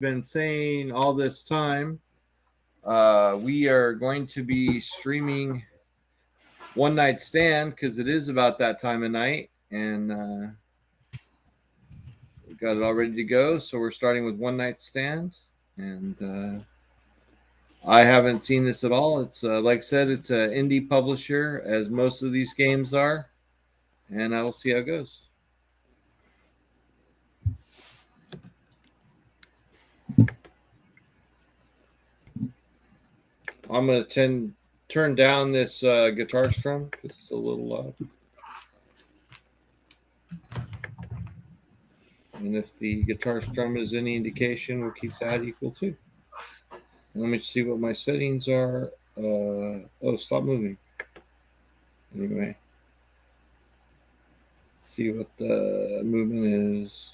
been saying all this time, we are going to be streaming One Night Stand because it is about that time of night, and we got it all ready to go. So we're starting with One Night Stand, and I haven't seen this at all. It's like I said, it's an indie publisher, as most of these games are, and I will see how it goes. I'm gonna turn down this guitar strum because it's a little loud. And if the guitar strum is any indication, we'll keep that equal too. Let me see what my settings are. Oh, stop moving. Anyway, let's see what the movement is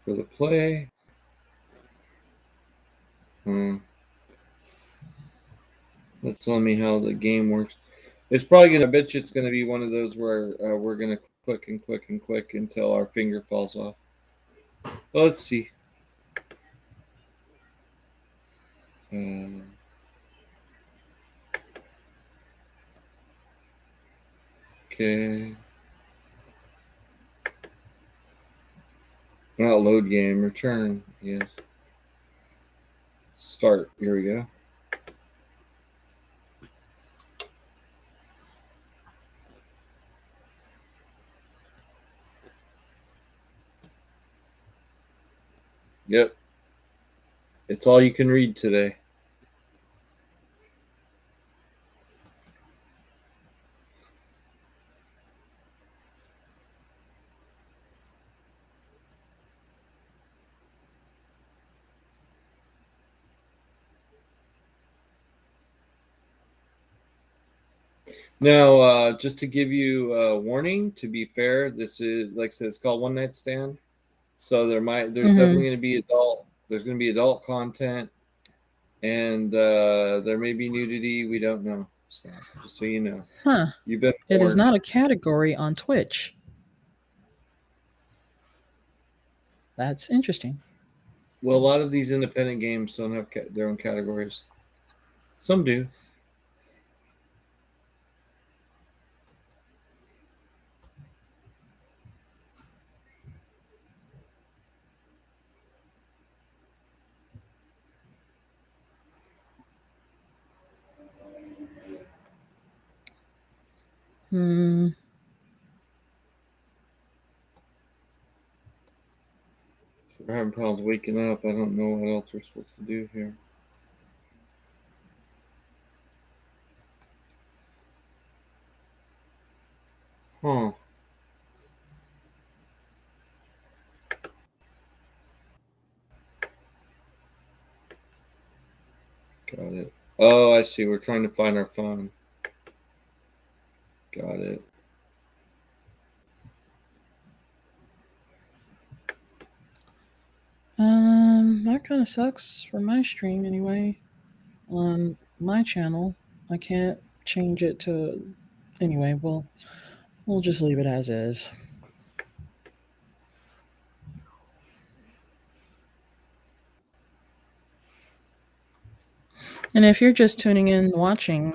for the play. That's telling me how the game works. It's probably gonna. I bet you it's gonna be one of those where we're gonna click and click and click until our finger falls off. Well, let's see. Okay. Not load game. Return. Yes. Start. Here we go. Yep. It's all you can read today. Now, just to give you a warning, to be fair, this is like I said, it's called One Night Stand. So there's definitely going to be there's going to be adult content, and there may be nudity. We don't know. So just so you know, Huh. you've been It is warned. not a category on Twitch. That's interesting. Well, a lot of these independent games don't have their own categories. Some do. Hmm. We're having problems waking up. I don't know what else we're supposed to do here. Huh. Got it. Oh, I see. We're trying to find our phone. Got it. That kind of sucks for my stream anyway. On my channel, I can't change it to. Anyway, we'll just leave it as is. And if you're just tuning in watching,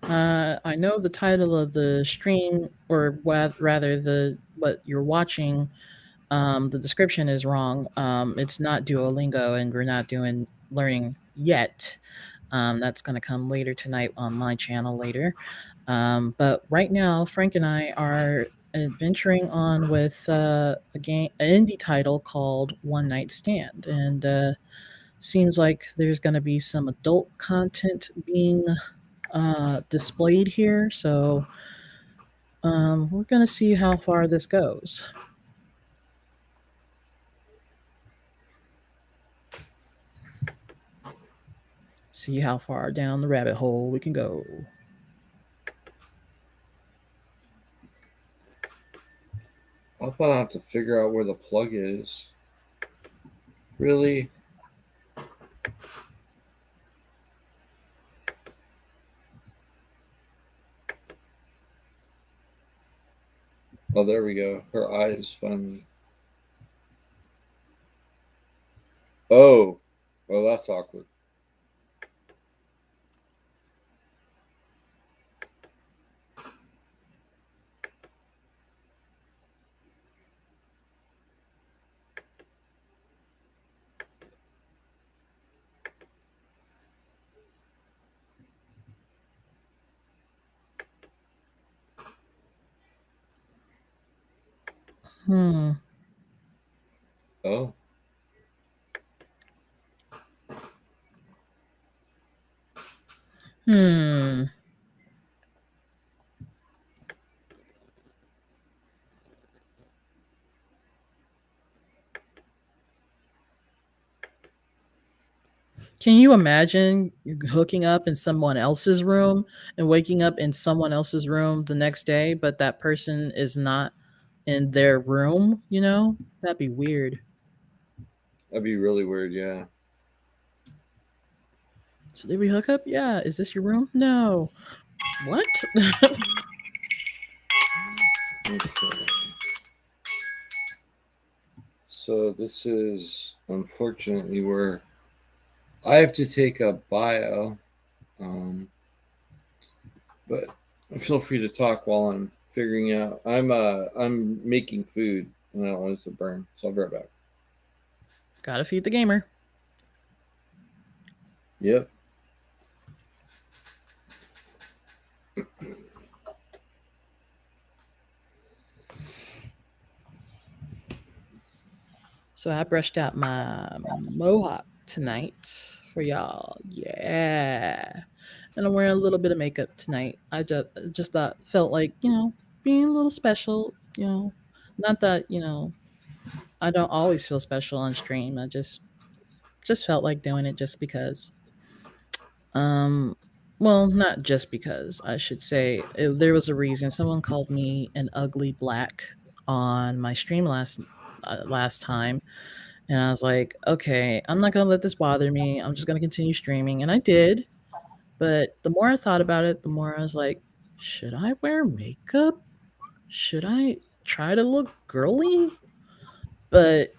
I know the title of the stream, or rather the what you're watching, the description is wrong. It's not Duolingo, and we're not doing learning yet. That's going to come later tonight on my channel later. But right now, Frank and I are adventuring on with a game, an indie title called One Night Stand, and seems like there's going to be some adult content being displayed here. So we're going to see how far this goes. See how far down the rabbit hole we can go. I'll probably have to figure out where the plug is. Really? Oh, there we go. Her eyes finally. Oh, well, that's awkward. Hmm. Oh, Hmm. Can you imagine hooking up in someone else's room and waking up in someone else's room the next day, but that person is not in their room, you know? That'd be weird. that'd be really weird. Yeah. So did we hook up? Yeah. Is this your room? No. What? Okay. So this is unfortunately where I have to take a bio, um, but feel free to talk while I'm figuring out. I'm making food and I don't want it to burn, so I'll be right back. Gotta feed the gamer. Yep. So I brushed out my mohawk tonight for y'all. Yeah. And I'm wearing a little bit of makeup tonight. I just thought felt like, being a little special. Not that, I don't always feel special on stream. I just felt like doing it just because. Um well, not just because. I should say there was a reason. Someone called me an ugly black on my stream last time, and I was like, okay, I'm not going to let this bother me. I'm just going to continue streaming. And I did. But the more I thought about it, the more I was like, should I wear makeup? Should I try to look girly? But,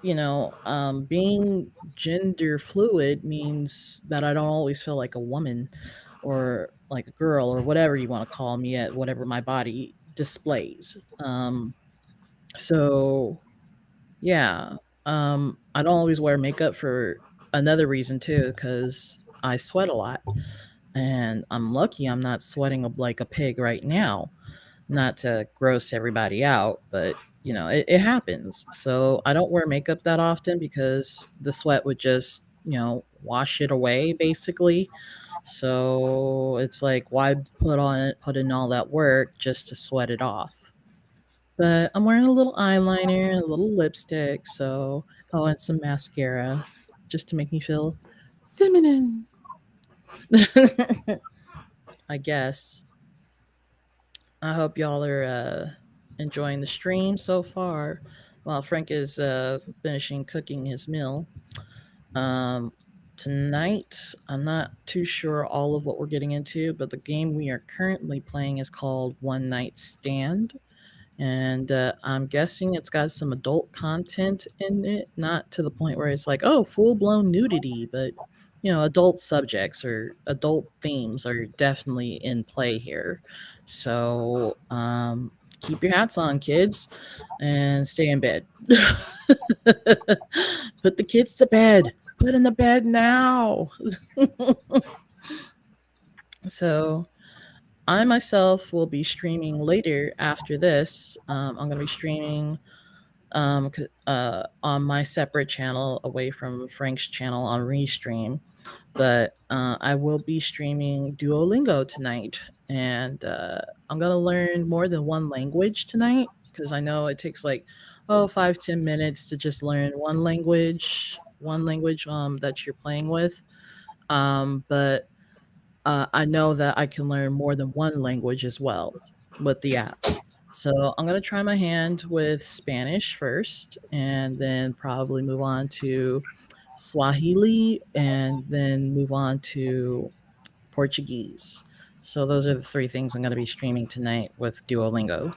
being gender fluid means that I don't always feel like a woman or like a girl or whatever you want to call me at whatever my body displays. So yeah. I don't always wear makeup for another reason too, because I sweat a lot. And I'm lucky I'm not sweating like a pig right now. Not to gross everybody out, but it happens. So I don't wear makeup that often because the sweat would just, wash it away basically. So it's like, why put in all that work just to sweat it off? But I'm wearing a little eyeliner and a little lipstick, and some mascara just to make me feel feminine. I guess. I hope y'all are enjoying the stream so far while Frank is finishing cooking his meal. Um, Tonight, I'm not too sure all of what we're getting into, but the game we are currently playing is called One Night Stand. And I'm guessing it's got some adult content in it, not to the point where it's like, oh, full blown nudity, but adult subjects or adult themes are definitely in play here. So keep your hats on, kids, and stay in bed. Put the kids to bed. Put in the bed now. So I myself will be streaming later after this. I'm going to be streaming on my separate channel away from Frank's channel on Restream. But I will be streaming Duolingo tonight, and I'm gonna learn more than one language tonight because I know it takes like 5-10 minutes to just learn one language that you're playing with. But I know that I can learn more than one language as well with the app. So I'm going to try my hand with Spanish first and then probably move on to Swahili and then move on to Portuguese. So those are the three things I'm going to be streaming tonight with Duolingo.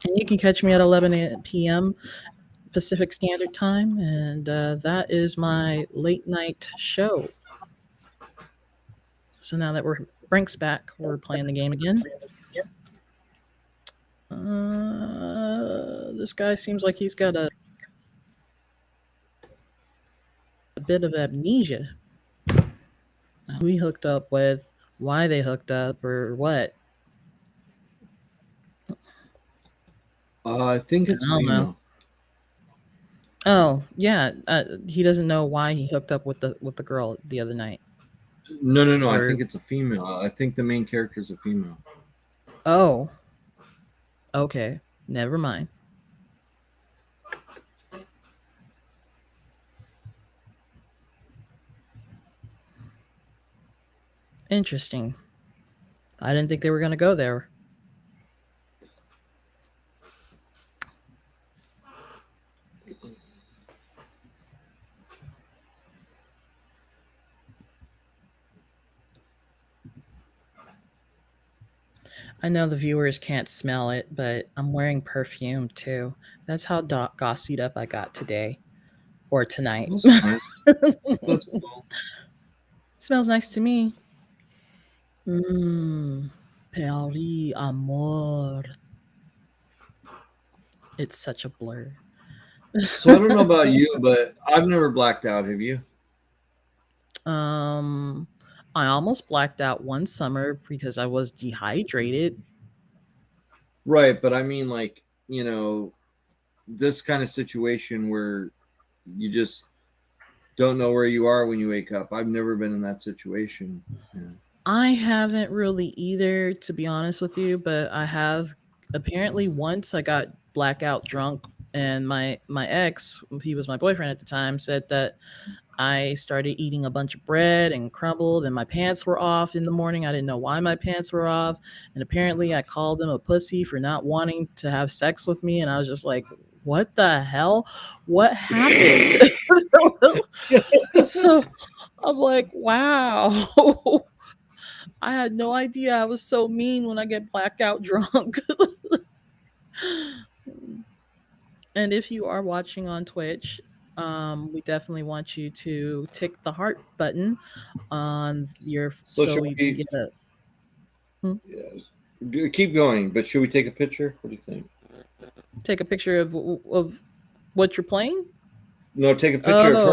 And you can catch me at 11 p.m. Pacific Standard Time, and that is my late night show. So now that we're Brink's back, we're playing the game again. This guy seems like he's got a bit of amnesia. Who he hooked up with, why they hooked up, or what. I think I it's a don't know. female. Oh yeah, he doesn't know why he hooked up with the girl the other night. No, no, no. I Or think it's a female. I think the main character is a female. oh, okay, never mind. Interesting. I didn't think they were gonna go there. I know the viewers can't smell it, but I'm wearing perfume too. That's how gossied up I got today or tonight. That's fine. That's cool. Smells nice to me. Mmm. Paris Amour. It's such a blur. So I don't know about you, but I've never blacked out. Have you? um, I almost blacked out one summer because I was dehydrated. Right, but I mean, like, this kind of situation where you just don't know where you are when you wake up. I've never been in that situation. Yeah. I haven't really either, to be honest with you, but I have apparently once I got blackout drunk and my ex, he was my boyfriend at the time, said that I started eating a bunch of bread and crumbled and my pants were off in the morning. I didn't know why my pants were off. And apparently I called him a pussy for not wanting to have sex with me. And I was just like, what the hell? What happened? So I'm like, wow. I had no idea I was so mean when I get blackout drunk. And if you are watching on Twitch, we definitely want you to tick the heart button on your So so should you can we? get a hmm, Keep going, but should we take a picture? What do you think? take a picture of what you're playing. No, take a picture of Oh,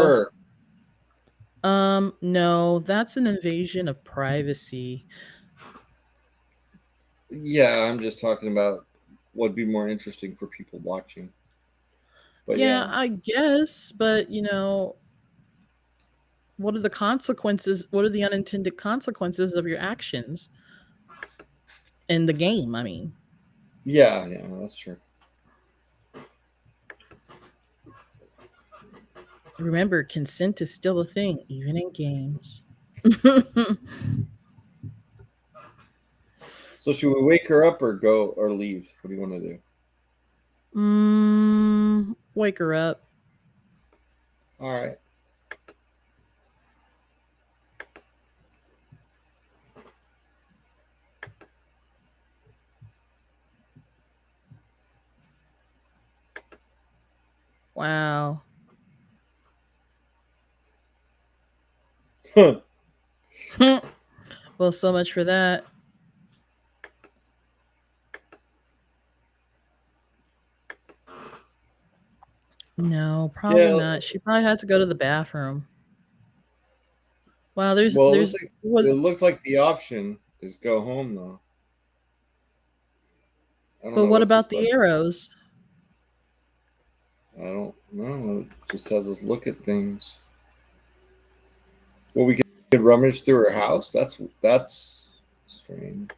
her. no, that's an invasion of privacy. Yeah, I'm just talking about what'd be more interesting for people watching. But Yeah, yeah, I guess, but what are the consequences? What are the unintended consequences of your actions in the game? I mean, yeah, yeah, that's true. remember, consent is still a thing, even in games. So should we wake her up or go or leave? What do you want to do? Wake her up. All right. Wow. Well, so much for that. No, probably Yeah. not. She probably had to go to the bathroom. Wow, Well, there's what it looks like the option is go home though. I don't but know what what's this about the button. arrows? I don't know. It just has us look at things. Well, we could rummage through her house. That's strange.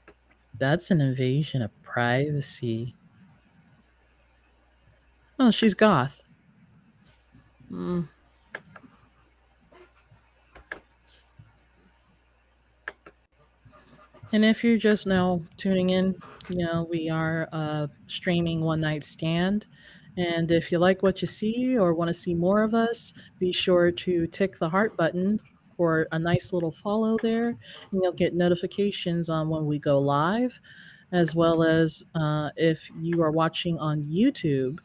That's an invasion of privacy. Oh, she's goth. Mm. And if you're just now tuning in, we are streaming One Night Stand. And if you like what you see or want to see more of us, be sure to tick the heart button for a nice little follow there. And you'll get notifications on when we go live, as well as if you are watching on YouTube.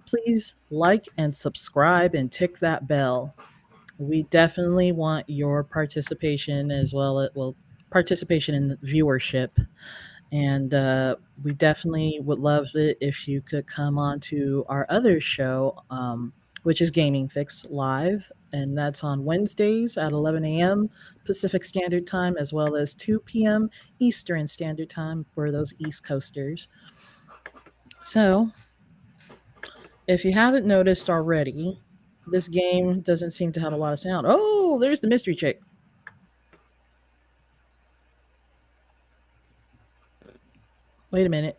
please like and subscribe and tick that bell. We definitely want your participation as well as participation in viewership. And we definitely would love it if you could come on to our other show, which is Gaming Fix Live. And that's on Wednesdays at 11 a.m. Pacific Standard Time, as well as 2 p.m. Eastern Standard Time for those East Coasters. So, if you haven't noticed already, this game doesn't seem to have a lot of sound. Oh, there's the mystery chick. Wait a minute.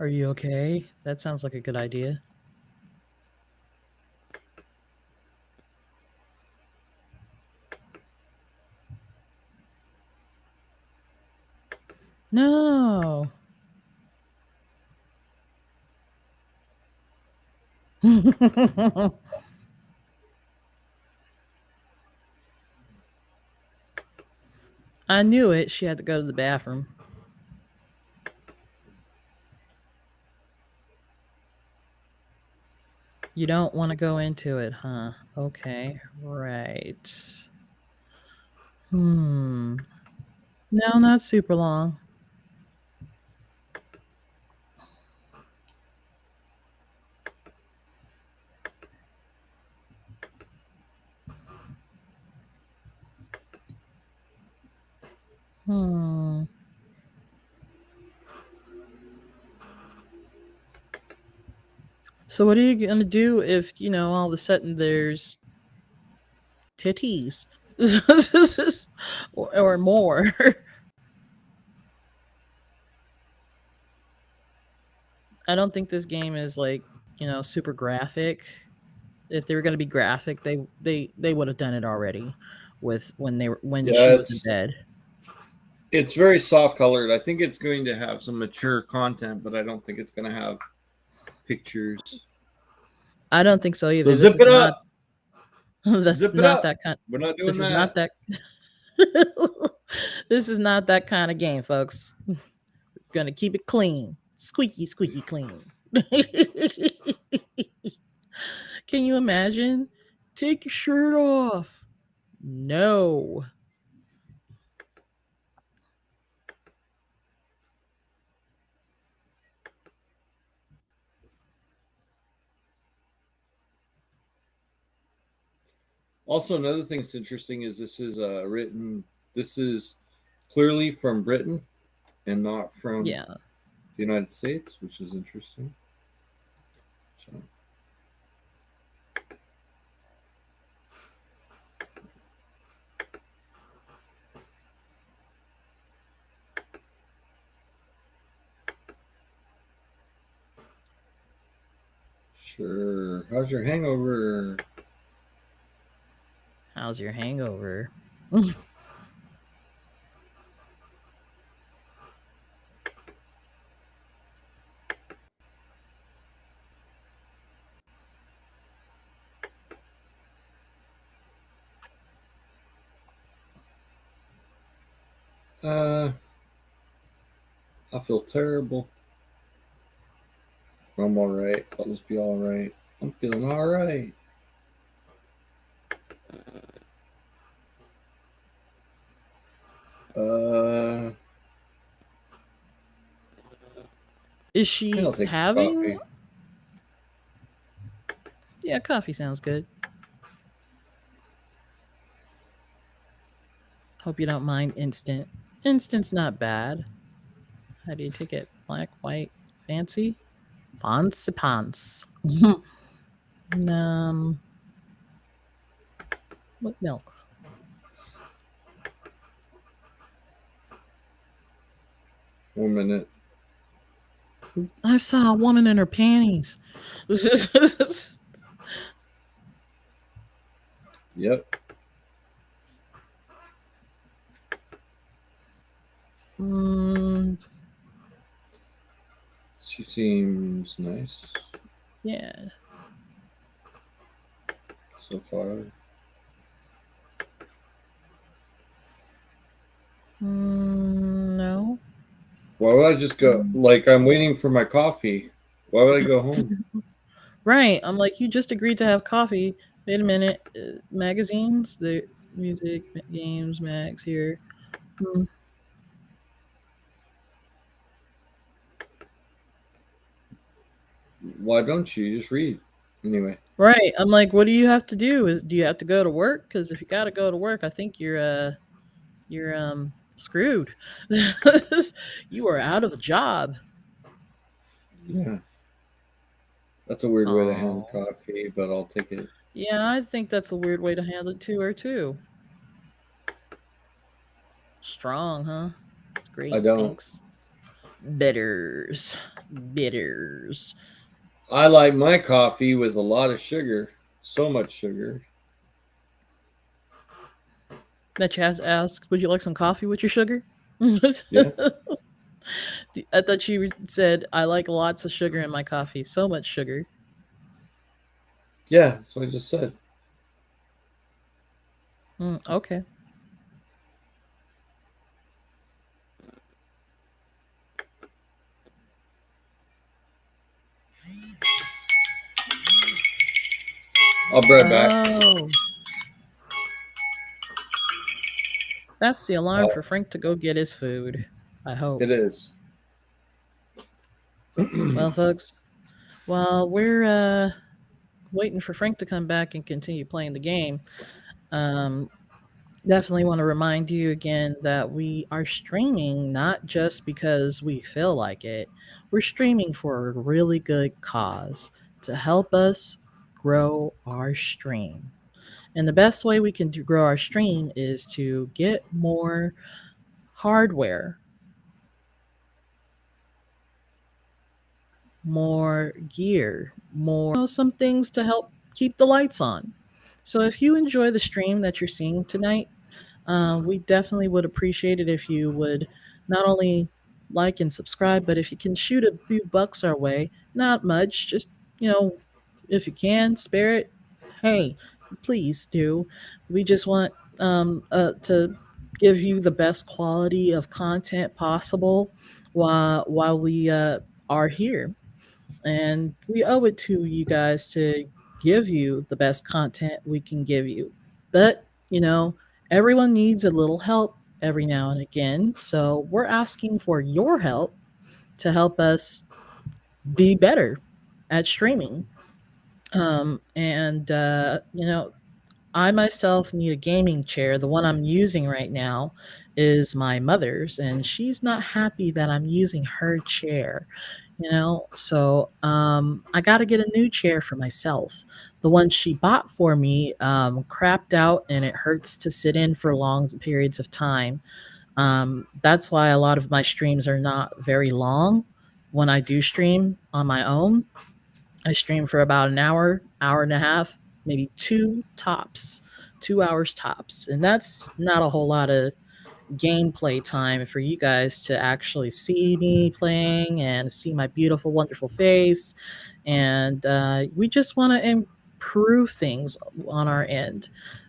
Are you okay? That sounds like a good idea. No. I knew it. She had to go to the bathroom. You don't want to go into it, huh? Okay, right. Hmm. No, not super long. Hmm. So what are you gonna do if, all of a sudden there's titties? or more? I don't think this game is like, super graphic. If they were going to be graphic, they would have done it already with when Yeah, she was in bed. it's very soft colored. I think it's going to have some mature content, but I don't think it's going to have pictures. I don't think so So either. This zip is it not up. that's Zip it not up. that kind. We're not doing This is not that. that This is not that kind of game, folks. Going to keep it clean. Squeaky squeaky clean. Can you imagine? Take your shirt off. No. Also, another thing that's interesting is this is written. This is clearly from Britain and not from Yeah. the United States, which is interesting. So, sure. How's your hangover? How's your hangover? I feel terrible. I'm all right. I'll just be all right. I'm feeling all right. Uh, Is I think I'll she take having? coffee. Yeah, coffee sounds good. Hope you don't mind instant. Instant's not bad. How do you take it? Black, white, fancy? Fancy pants. um, with milk. One minute. I saw a woman in her panties. Yep. mm, She seems nice yeah. so far. No. Why would I just go? Mm. Like, I'm waiting for my coffee. Why would I go home? Right. I'm like, you just agreed to have coffee. Wait a minute. Magazines, the music, games, mags here. Hmm. Why don't you just read? Anyway, Right. I'm like, what do you have to do? Do you have to go to work? Because if you got to go to work, I think you're screwed. You are out of a job. yeah, that's a weird way to handle Oh. coffee, but I'll take it. Yeah, I think that's a weird way to handle it to her too. Strong, huh? It's I great. don't. Thanks. Bitters. Bitters. I like my coffee with a lot of sugar. So much sugar. That you have to ask, would you like some coffee with your sugar? Yeah, I thought you said, I like lots of sugar in my coffee. So much sugar. yeah. That's what I just said. Okay. I'll be right back. Oh, that's the alarm Uh, for Frank to go get his food. I hope. it is. Well, folks, while we're waiting for Frank to come back and continue playing the game, um, definitely want to remind you again that we are streaming not just because we feel like it. We're streaming for a really good cause to help us grow our stream. And the best way we can grow our stream is to get more hardware, more gear, more some things to help keep the lights on. So if you enjoy the stream that you're seeing tonight, we definitely would appreciate it if you would not only like and subscribe, but if you can shoot a few bucks our way, not much, just, you know, if you can spare it, hey, please do. We just want to give you the best quality of content possible while we are here, and we owe it to you guys to give you the best content we can give you. But, everyone needs a little help every now and again. So we're asking for your help to help us be better at streaming. I myself need a gaming chair. The one I'm using right now is my mother's, and she's not happy that I'm using her chair. So I got to get a new chair for myself. The one she bought for me crapped out, and it hurts to sit in for long periods of time. That's why a lot of my streams are not very long. When I do stream on my own, I stream for about an hour, hour and a half, maybe 2 hours tops. And that's not a whole lot of gameplay time for you guys to actually see me playing and see my beautiful, wonderful face. And we just want to improve things on our end.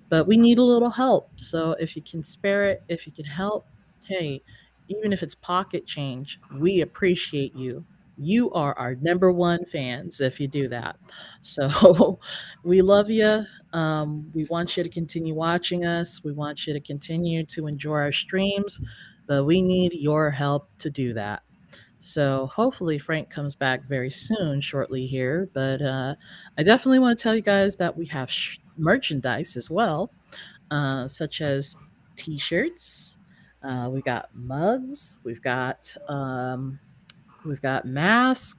But we need a little help. So if you can spare it, if you can help, hey, even if it's pocket change, we appreciate you. You are our number one fans if you do that. So we love you. We want you to continue watching us. We want you to continue to enjoy our streams, but we need your help to do that. So hopefully Frank comes back very soon, shortly here. But I definitely want to tell you guys that we have merchandise as well, such as T-shirts. We got mugs. We've got masks.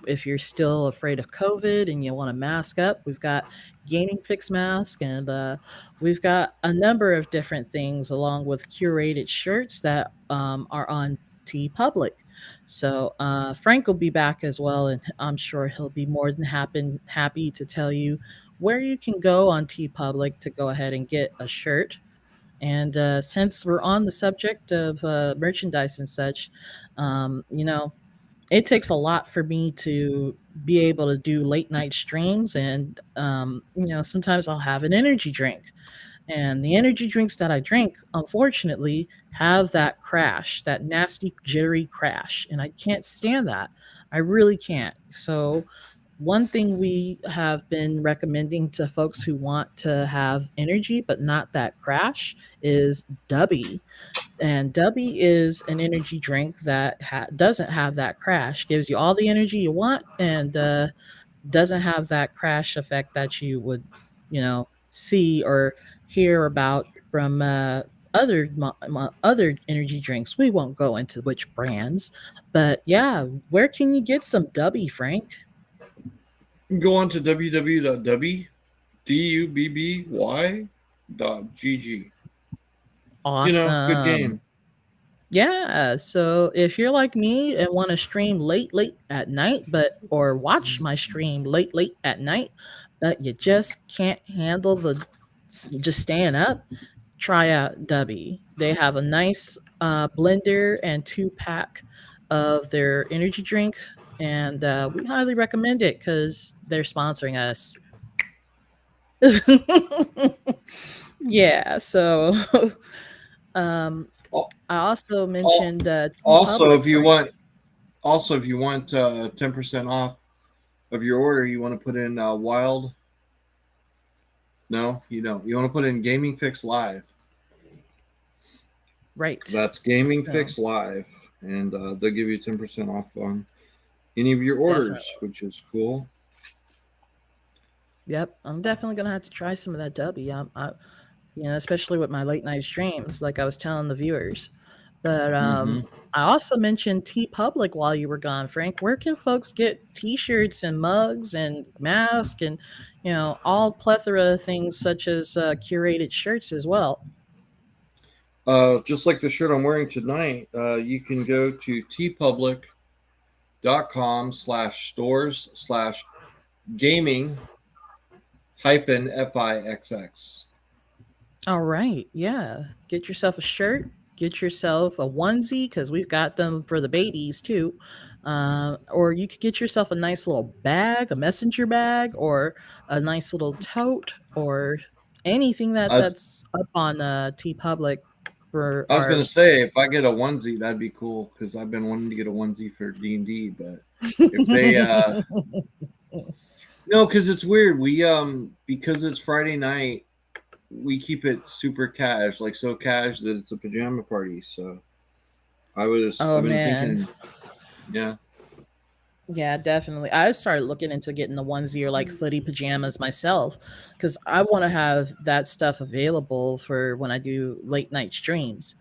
If you're still afraid of COVID and you want to mask up, we've got gaming fix mask, and we've got a number of different things along with curated shirts that are on T Public. So Frank will be back as well, and I'm sure he'll be more than happy to tell you where you can go on T Public to go ahead and get a shirt. And since we're on the subject of merchandise and such, it takes a lot for me to be able to do late night streams, and sometimes I'll have an energy drink, And the energy drinks that I drink, unfortunately, have that crash, that nasty, jittery crash. And I can't stand that. I really can't. So, one thing we have been recommending to folks who want to have energy but not that crash is Dubby. And Dubby is an energy drink that doesn't have that crash, gives you all the energy you want, and doesn't have that crash effect that you would, see or hear about from other energy drinks. We won't go into which brands, but yeah, where can you get some Dubby, Frank? Go on to www.dubby.gg. You know, good Awesome. game. Yeah, so if you're like me and want to stream late at night, but or watch my stream late at night, but you just can't handle the just staying up, try out Dubby. They have a nice blender and 2 pack of their energy drink, and we highly recommend it because they're sponsoring us. Yeah, so um, Al- I also al- mentioned T Also, Public, if you Frank. want, if you want 10% off of your order, you want to put in Wild. No, you don't. You want to put in Gaming Fix Live. Right. That's Gaming So Fix Live, and they'll give you 10% off on any of your definitely. orders, which is cool. Yep. I'm definitely gonna have to try some of that W. Especially with my late night streams, like I was telling the viewers. But Mm-hmm. I also mentioned T Public while you were gone, Frank. Where can folks get T-shirts and mugs and masks and all plethora of things such as curated shirts as well? Just like the shirt I'm wearing tonight, you can go to tpublic.com/stores/gaming hyphen FIXX. All right. Yeah. Get yourself a shirt, get yourself a onesie because we've got them for the babies too. Or you could get yourself a nice little bag, a messenger bag, or a nice little tote, or anything I was, that's up on T Public for I was our. gonna say if I get a onesie, that'd be cool because I've been wanting to get a onesie for D&D. But if they no, because it's weird. We because it's Friday night, we keep it super cash, like so cash that it's a pajama party. So Oh I've been man. thinking, yeah. Yeah, definitely. I started looking into getting the onesie or like footy pajamas myself because I want to have that stuff available for when I do late night streams.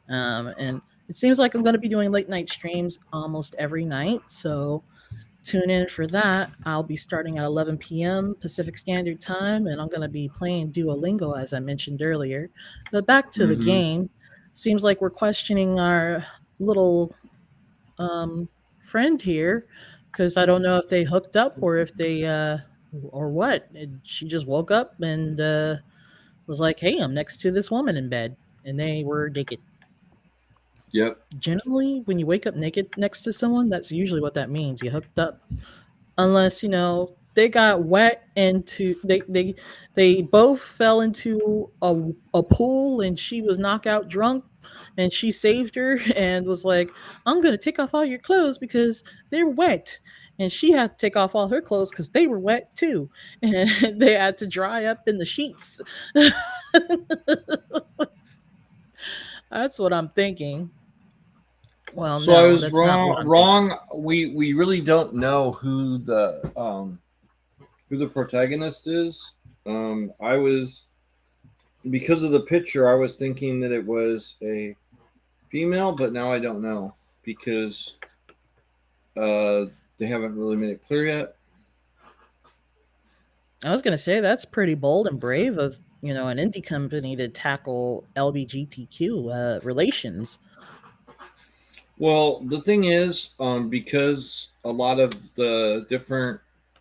And it seems like I'm going to be doing late night streams almost every night. So tune in for that. I'll be starting at 11 p.m. Pacific Standard Time and I'm going to be playing Duolingo, as I mentioned earlier. But back to the Mm-hmm. game. Seems like we're questioning our little friend here because I don't know if they hooked up or if they or what. And she just woke up and was like, "Hey, I'm next to this woman in bed," and they were naked. Yep. Generally, when you wake up naked next to someone, that's usually what that means. You hooked up, unless they got wet into they both fell into a pool and she was knockout drunk and she saved her and was like, I'm gonna take off all your clothes because they're wet, and she had to take off all her clothes because they were wet too, and they had to dry up in the sheets. That's what I'm thinking. Well, So I no, was that's not what wrong. I'm thinking. Wrong. We really don't know who the protagonist is. I was because of the picture, I was thinking that it was a female, but now I don't know because uh, they haven't really made it clear yet. I was gonna say that's pretty bold and brave of an indie company to tackle LGBTQ relations. Well, the thing is, because a lot of the different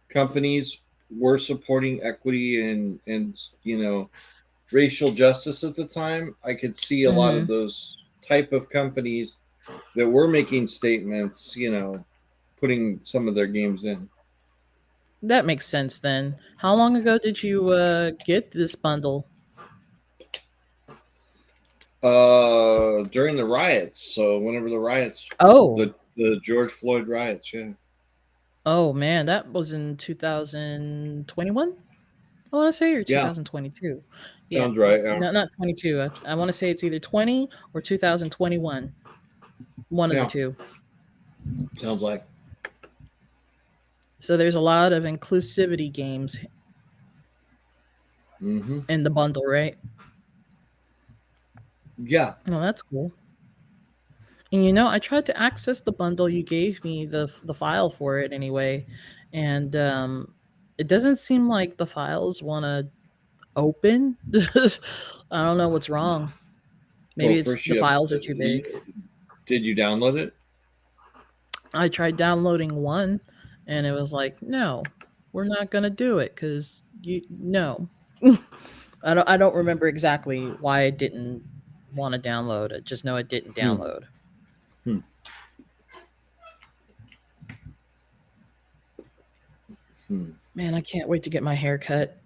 companies were supporting equity and racial justice at the time, I could see a lot of Hmm. those type of companies that were making statements, putting some of their games in. That makes sense then. How long ago did you get this bundle? During the riots. So whenever the riots, Oh. the George Floyd riots, yeah. Oh, man, that was in 2021? I wanna say, or Yeah, 2022. Yeah, sounds right. Yeah. no, not 22. I wanna say it's either 20 or 2021. One of the Yeah, 2. sounds like. So there's a lot of inclusivity games Mm-hmm. in the bundle, right? Yeah. Oh, that's cool. And, I tried to access the bundle, you gave me the file for it anyway, and, it doesn't seem like the files wanna open. I don't know what's wrong. Well, Maybe it's first the you have files are too to. big. Did you download it? I tried downloading one, and it was like, "No, we're not gonna do it because you no." I don't remember exactly why I didn't wanna download it, just know it didn't Hmm. download. Hmm. Hmm. Man, I can't wait to get my hair cut.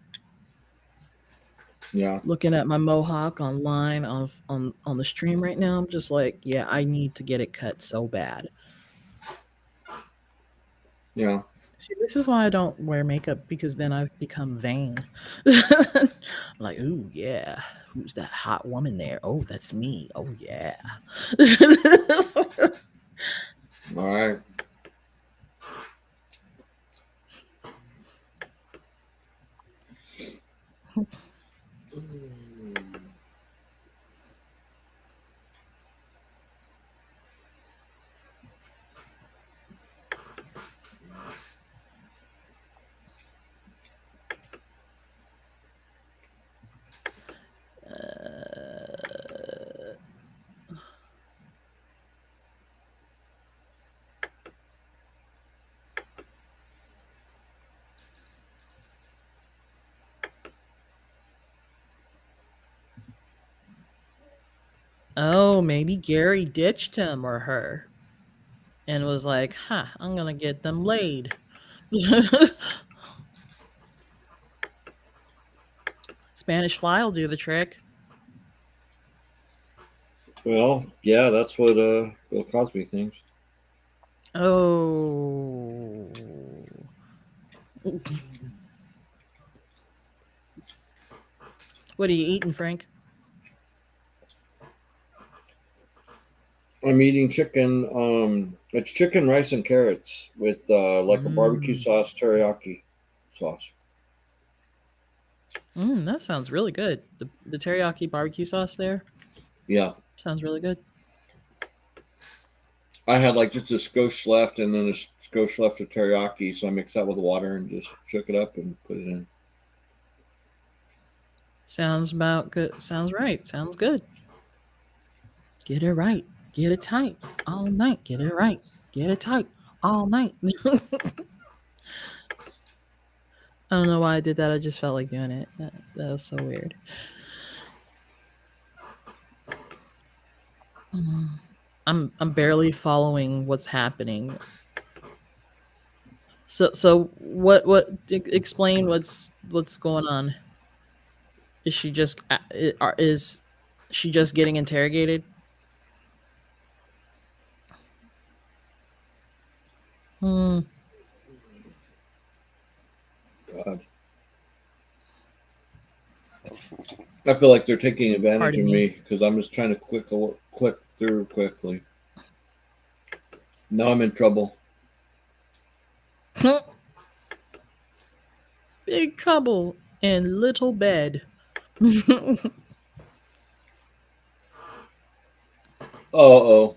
Yeah. Looking at my mohawk online on the stream right now, I'm just like, "Yeah, I need to get it cut so bad." Yeah. See, this is why I don't wear makeup because then I've become vain. I'm like, "Ooh, yeah. Who's that hot woman there? Oh, that's me. Oh, yeah." All right. Uh, oh, maybe Gary ditched him or her and was like, "Huh, I'm gonna get them laid." Spanish fly will do the trick. Well, yeah, that's what Bill Cosby thinks. Oh. What are you eating, Frank? I'm eating chicken. It's chicken, rice, and carrots with like a barbecue Mm. sauce, teriyaki sauce. That sounds really good. The teriyaki barbecue sauce there Yeah, sounds really good. I had like just a skosh left, and then a skosh left of teriyaki, so I mixed that with water and just shook it up and put it in. Sounds about good. Sounds right. Sounds good. Get it right. Get it tight all night. Get it right. Get it tight all night. I don't know why I did that. I just felt like doing it. That was so weird. I'm barely following what's happening. So explain what's going on. Is she just is she just getting interrogated? Hmm. God. I feel like they're taking advantage Pardon of me. me because I'm just trying to click through quickly. Now I'm in trouble. Big trouble in little bed. Oh.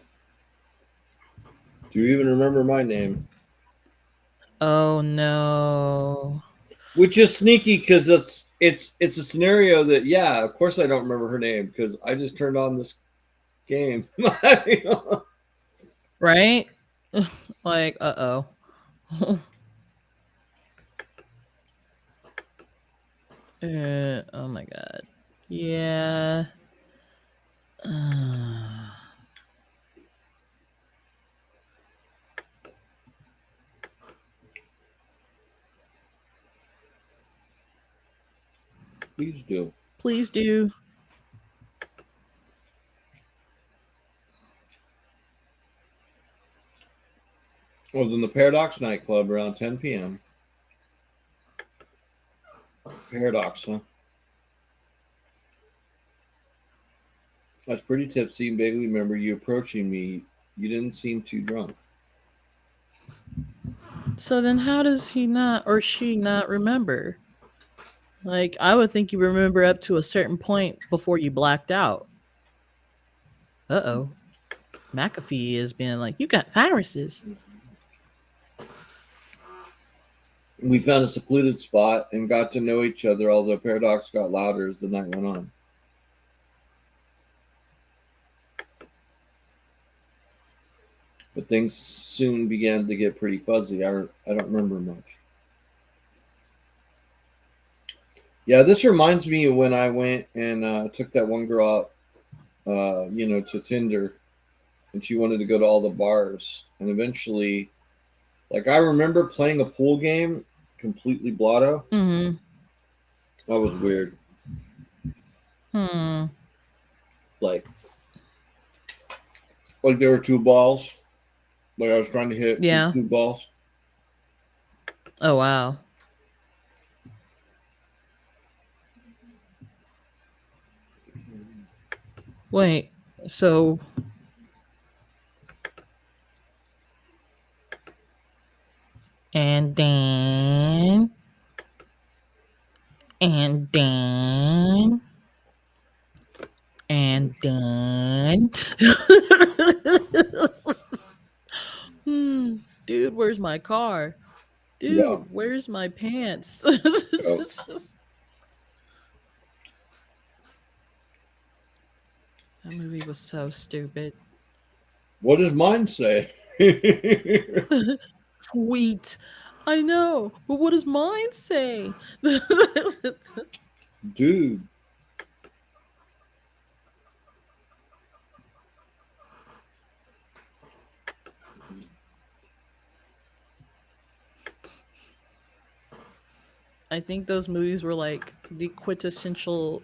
Do you even remember my name? Oh no. Which is sneaky because it's a scenario that, yeah, of course I don't remember her name because I just turned on this game. Right? Like, uh-oh. Oh my god. Yeah. Please do. Please do. I was in the Paradox nightclub around 10 p.m. Paradox, huh? I was pretty tipsy and vaguely remember you approaching me. You didn't seem too drunk. So then how does he not or she not remember? Like, I would think you remember up to a certain point before you blacked out. Uh-oh. McAfee is being like, you got viruses. We found a secluded spot and got to know each other, although Paradox got louder as the night went on. But things soon began to get pretty fuzzy. I don't remember much. Yeah, this reminds me of when I went and took that one girl out, to Tinder, and she wanted to go to all the bars. And eventually, like, I remember playing a pool game completely blotto. Mm-hmm. That was weird. Hmm. Like, there were two balls. Like I was trying to hit Yeah. two balls. Oh, wow. Wait. So, and then, and then, and then. Hmm. Dude, where's my car? Yeah. Dude, where's my pants? Oh. That movie was so stupid. What does mine say? Sweet. I know, but what does mine say? Dude. I think those movies were like the quintessential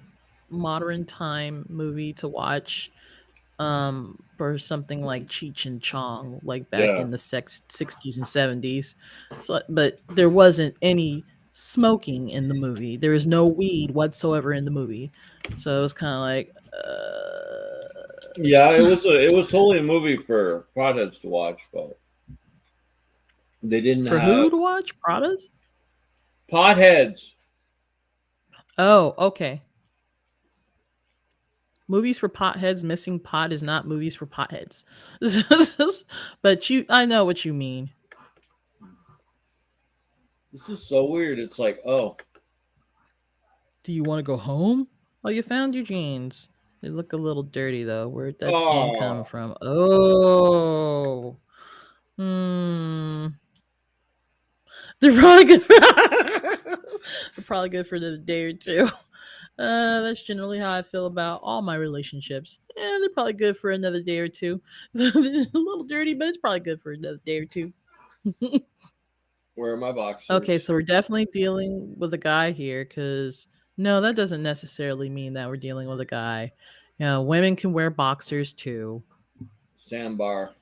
modern time movie to watch for something like Cheech and Chong, like back Yeah. in the 60s and 70s. So, but there wasn't any smoking in the movie. There was no weed whatsoever in the movie. So it was kind of like, Yeah, it was totally a movie for potheads to watch, but they didn't for who have to watch? Pradas? potheads. Oh, okay. Movies for potheads missing pot is not movies for potheads. But I know what you mean. This is so weird. It's like, oh, Do you want to go home? Oh, you found your jeans. They look a little dirty though. Where'd that stain come oh, from? Oh, hmm. They're probably good. They're probably good for the day or two. That's generally how I feel about all my relationships. Yeah, they're probably good for another day or two. A little dirty, but it's probably good for another day or two. where are my Okay, boxers? so we're definitely dealing with a guy here because no, that doesn't necessarily mean that we're dealing with a guy. You know, women can wear boxers too. Sandbar.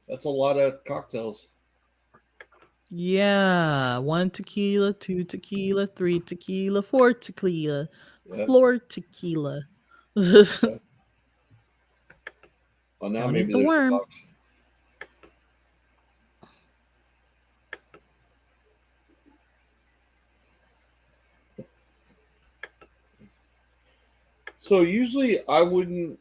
That's a lot of cocktails. Yeah, one tequila, two tequila, three tequila, four tequila, Yep. floor tequila. Don't Yep. Well, now eat maybe the there's a worm. box. So usually I wouldn't.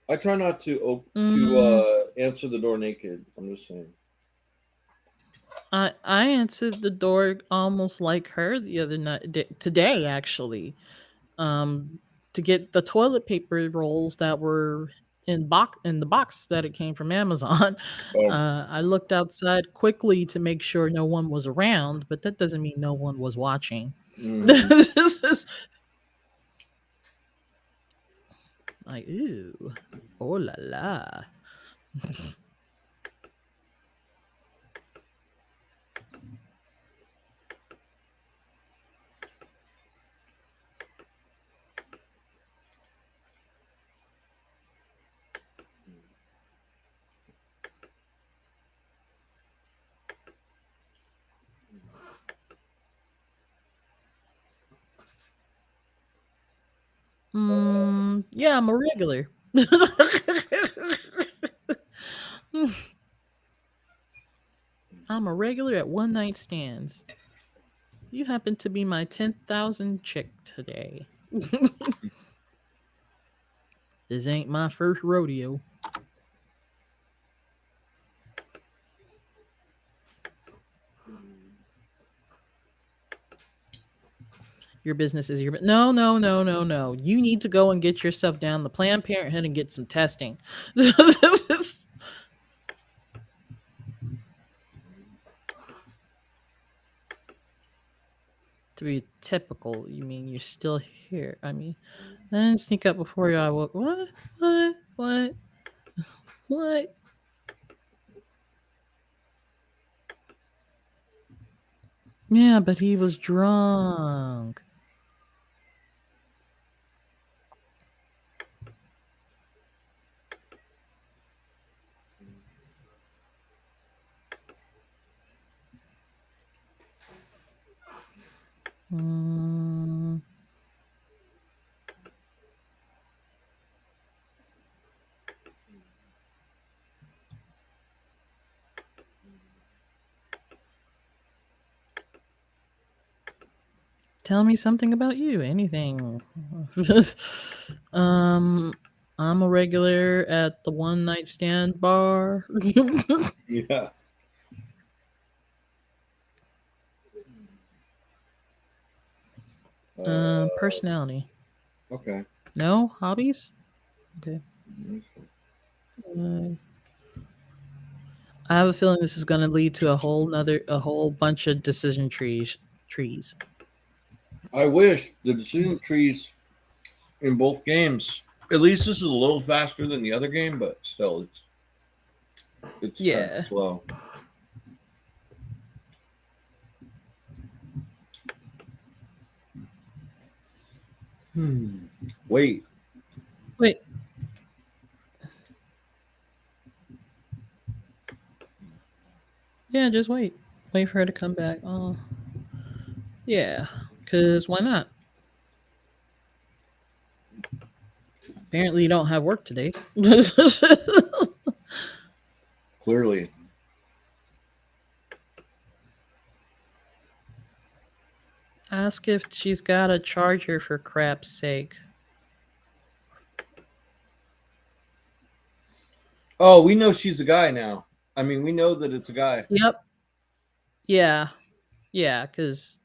I try not to Mm, answer the door naked. I'm just saying. I answered the door almost like her the other night, today actually. um, to get the toilet paper rolls that were in the box that it came from Amazon. Oh. I looked outside quickly to make sure no one was around, but that doesn't mean no one was watching. Hmm. Like, ooh, oh la la. Yeah, I'm a regular. I'm a regular at one night stands. You happen to be my 10,000 chick today. This ain't my first rodeo. Your business is your no, no, no, no, no. You need to go and get yourself down the Planned Parenthood and get some testing. To be typical, you mean you're still here? I mean, I didn't sneak up before you. I woke. What? What? What? What? Yeah, but he was drunk. Mm, tell me something about you. Anything. um, I'm a regular at the one night stand bar. Yeah. Personality. Okay. No hobbies. Okay. Uh, I have a feeling this is going to lead to a whole bunch of decision trees. Trees. I wish the decision trees in both games. At least this is a little faster than the other game, but still, it's kind of Yeah. slow. Hmm. Wait. Wait. Yeah, just wait. Wait for her to come back. Oh, yeah. Cause why not? Apparently, you don't have work today. Clearly. Ask if she's got a charger for crap's sake. Oh, we know she's a guy now. I mean, we know that it's a guy. Yep. Yeah. Yeah. Cause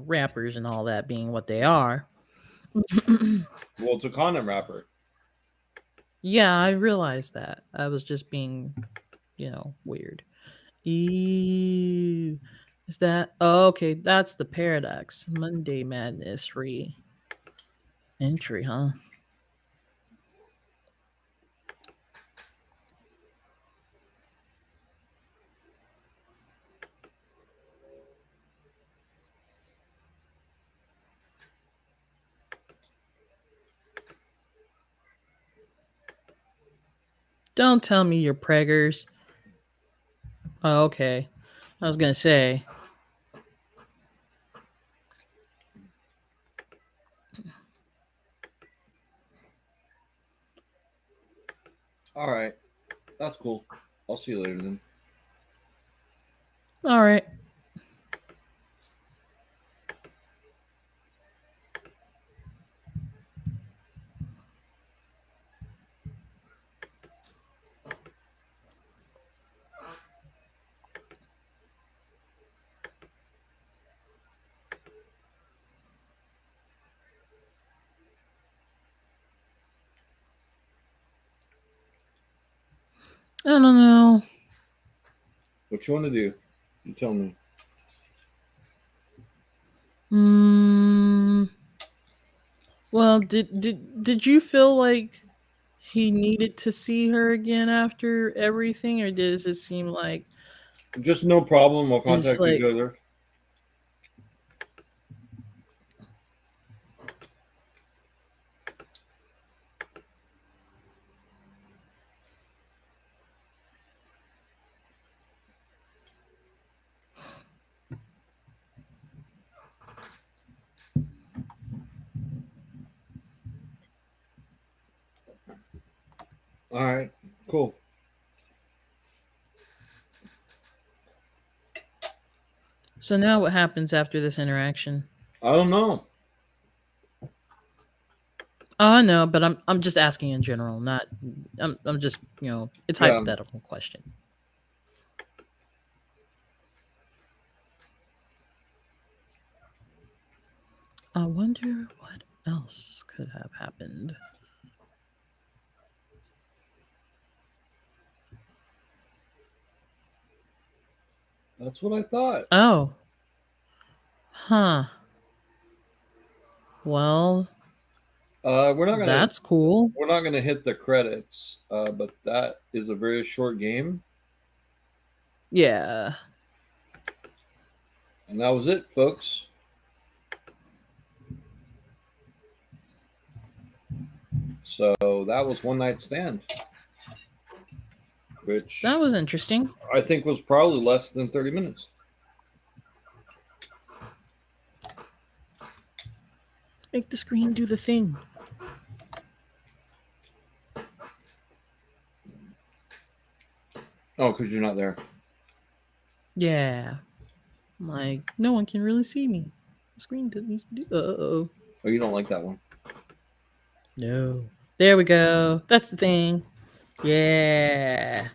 rappers and all that being what they are. Well, it's a condom wrapper. Yeah, I realized that. I was just being, weird. Ew. Is that oh, okay? That's the paradox. Monday Madness re entry, huh? Don't tell me you're preggers. Oh, okay. I was gonna say. All right. That's cool. I'll see you later then. All right. I don't know. What you want to do? You tell me. Hmm. Well, did you feel like he needed to see her again after everything, or does it seem like Just no problem. We'll it's contact each like other. All right, cool. So now what happens after this interaction? I don't know. Oh, I know, but I'm just asking in general, not I'm just, it's Yeah, hypothetical question. I wonder what else could have happened. that's what I thought. Oh. Huh. Well, We're not gonna that's cool. we're not gonna hit the credits, but that is a very short game, Yeah. and that was it, folks. So that was One Night Stand, That which was interesting. I think was probably less than 30 minutes. Make the screen do the thing. Oh, because you're not there. Yeah. Like, no one can really see me. The screen needs to do. Uh-oh. Oh, you don't like that one. No. There we go. That's the thing. Yeah.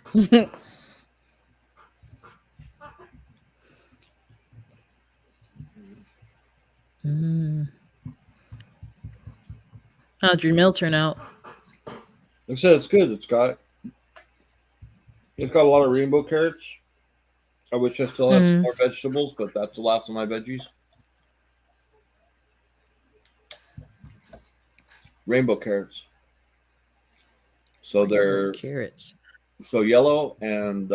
mm. How'd your meal turn out? Like I said, it's good. It's got a lot of rainbow carrots. I wish I still had some Mm. more vegetables, but that's the last of my veggies. Rainbow carrots. So Rainbow they're carrots. so yellow and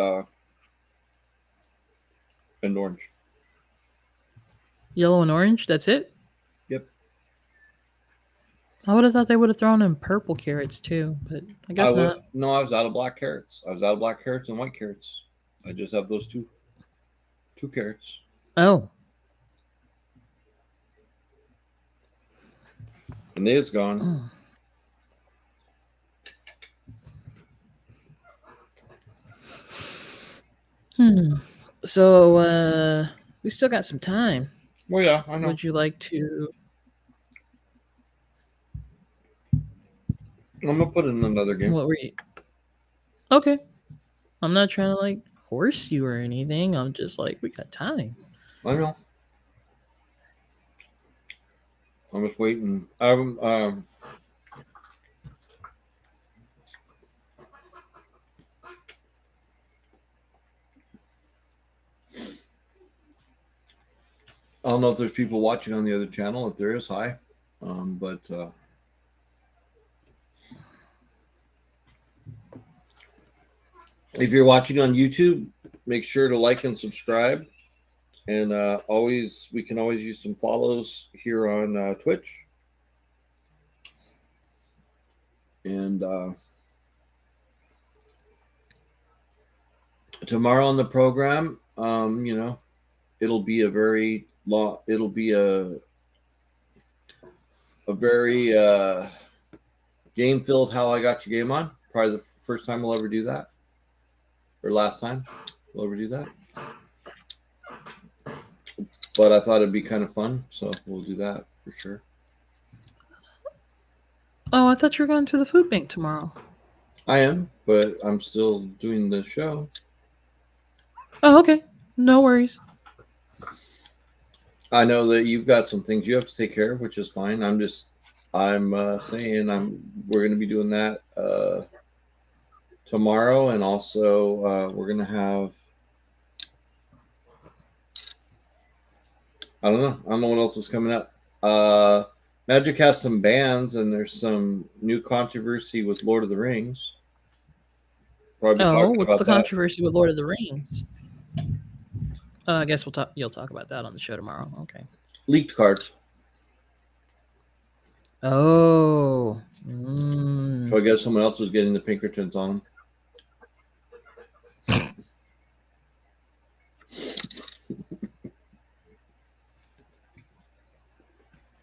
orange. Yellow and orange? That's it? Yep. I would have thought they would have thrown in purple carrots too, but I I guess would not. no. I was out of black carrots. I was out of black carrots and white carrots. I just have those two carrots. Oh. And it is gone. Mm. Hmm. So, we still got some time. Well, yeah, I know. Would you like to? I'm gonna put in another game. What were you? Okay. I'm not trying to like force you or anything. I'm just like, we got time. I know. I'm just waiting. I don't know if there's people watching on the other channel. If there is, hi. But if you're watching on YouTube, make sure to like and subscribe. And we can always use some follows here on Twitch. And tomorrow on the program, it'll be a very long. It'll be a very game filled. How I got your game on. Probably the first time we'll ever do that, or last time we'll ever do that. But I thought it'd be kind of fun, so we'll do that for sure. Oh, I thought you were going to the food bank tomorrow. I am, but I'm still doing the show. Oh, okay. No worries. I know that you've got some things you have to take care of, which is fine. I'm saying we're going to be doing that tomorrow, and also we're going to have. I don't know. I don't know what else is coming up. Magic has some bans, and there's some new controversy with Lord of the Rings. Probably Oh, talking what's about the that. controversy with Lord of the Rings? I guess we'll talk. You'll talk about that on the show tomorrow. Okay. Leaked cards. Oh. So I guess someone else was getting the Pinkertons on them.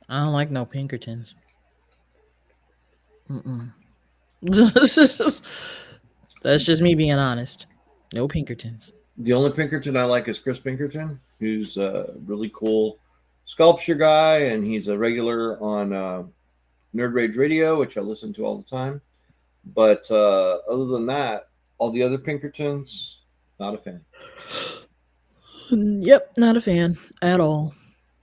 I don't like no Pinkertons. Mm-mm. That's just me being honest. No Pinkertons. The only Pinkerton I like is Chris Pinkerton, who's a really cool sculpture guy, and he's a regular on Nerd Rage Radio, which I listen to all the time. But other than that, all the other Pinkertons, not a fan. Yep, not a fan at all.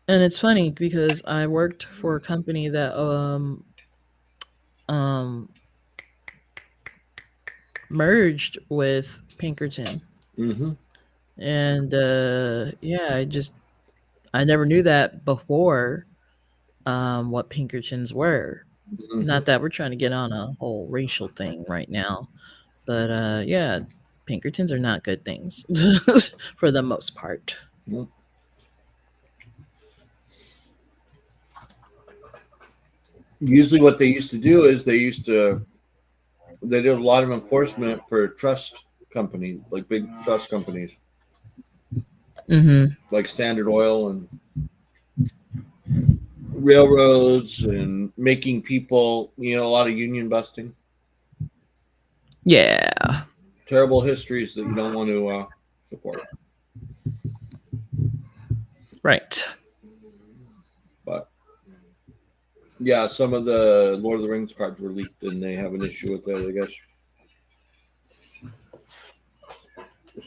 And it's funny because I worked for a company that um merged with Pinkerton. Mm-hmm. And yeah, I never knew that before what Pinkertons were. Mm-hmm. Not that we're trying to get on a whole racial thing right now, but yeah, Pinkertons are not good things for the most part. Usually, what they used to do is they did a lot of enforcement for trust companies, like big trust companies, Mm-hmm. like Standard Oil and railroads, and making people, a lot of union busting. Yeah. Terrible histories that you don't want to support. Right. But yeah, some of the Lord of the Rings cards were leaked, and they have an issue with that, I guess.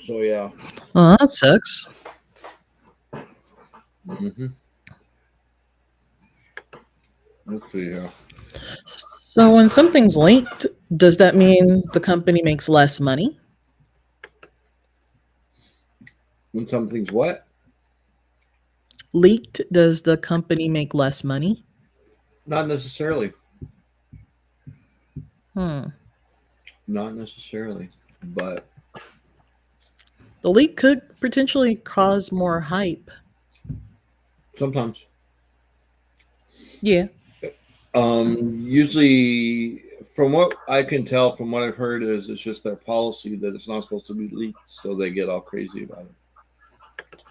So yeah. Well, that sucks. Mm-hmm. Let's see here. So when something's linked, does that mean the company makes less money? When something's what? Leaked, does the company make less money? Not necessarily. Hmm. Not necessarily. But The leak could potentially cause more hype. sometimes. Yeah. Usually, from what I can tell, from what I've heard, is it's just their policy that it's not supposed to be leaked, so they get all crazy about it.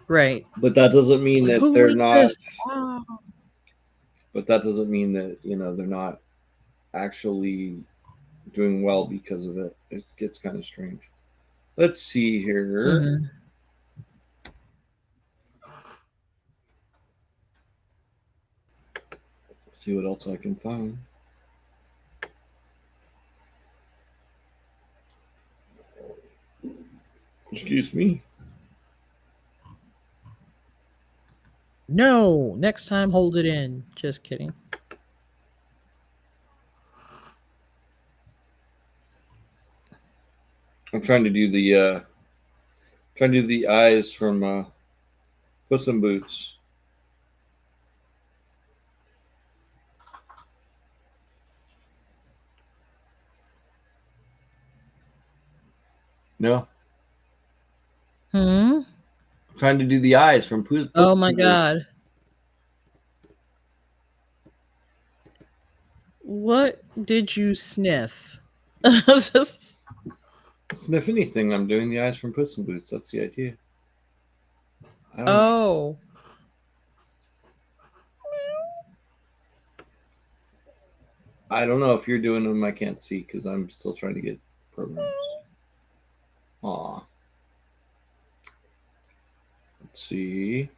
Right. But that doesn't mean Like, that who they're leaked not. this? Ah. But that doesn't mean that they're not actually doing well because of it. It gets kind of strange. Let's see here. Mm-hmm. See what else I can find. Excuse me. No, next time hold it in. Just kidding. I'm trying to do the eyes from Puss in Boots. No, Hmm. I'm trying to do the eyes from Oh Puss my in Boots. god. What did you sniff? Sniff anything. I'm doing the eyes from Puss in Boots. That's the idea. I don't. Oh. I don't know if you're doing them. I can't see because I'm still trying to get programs. Aw. Let's see.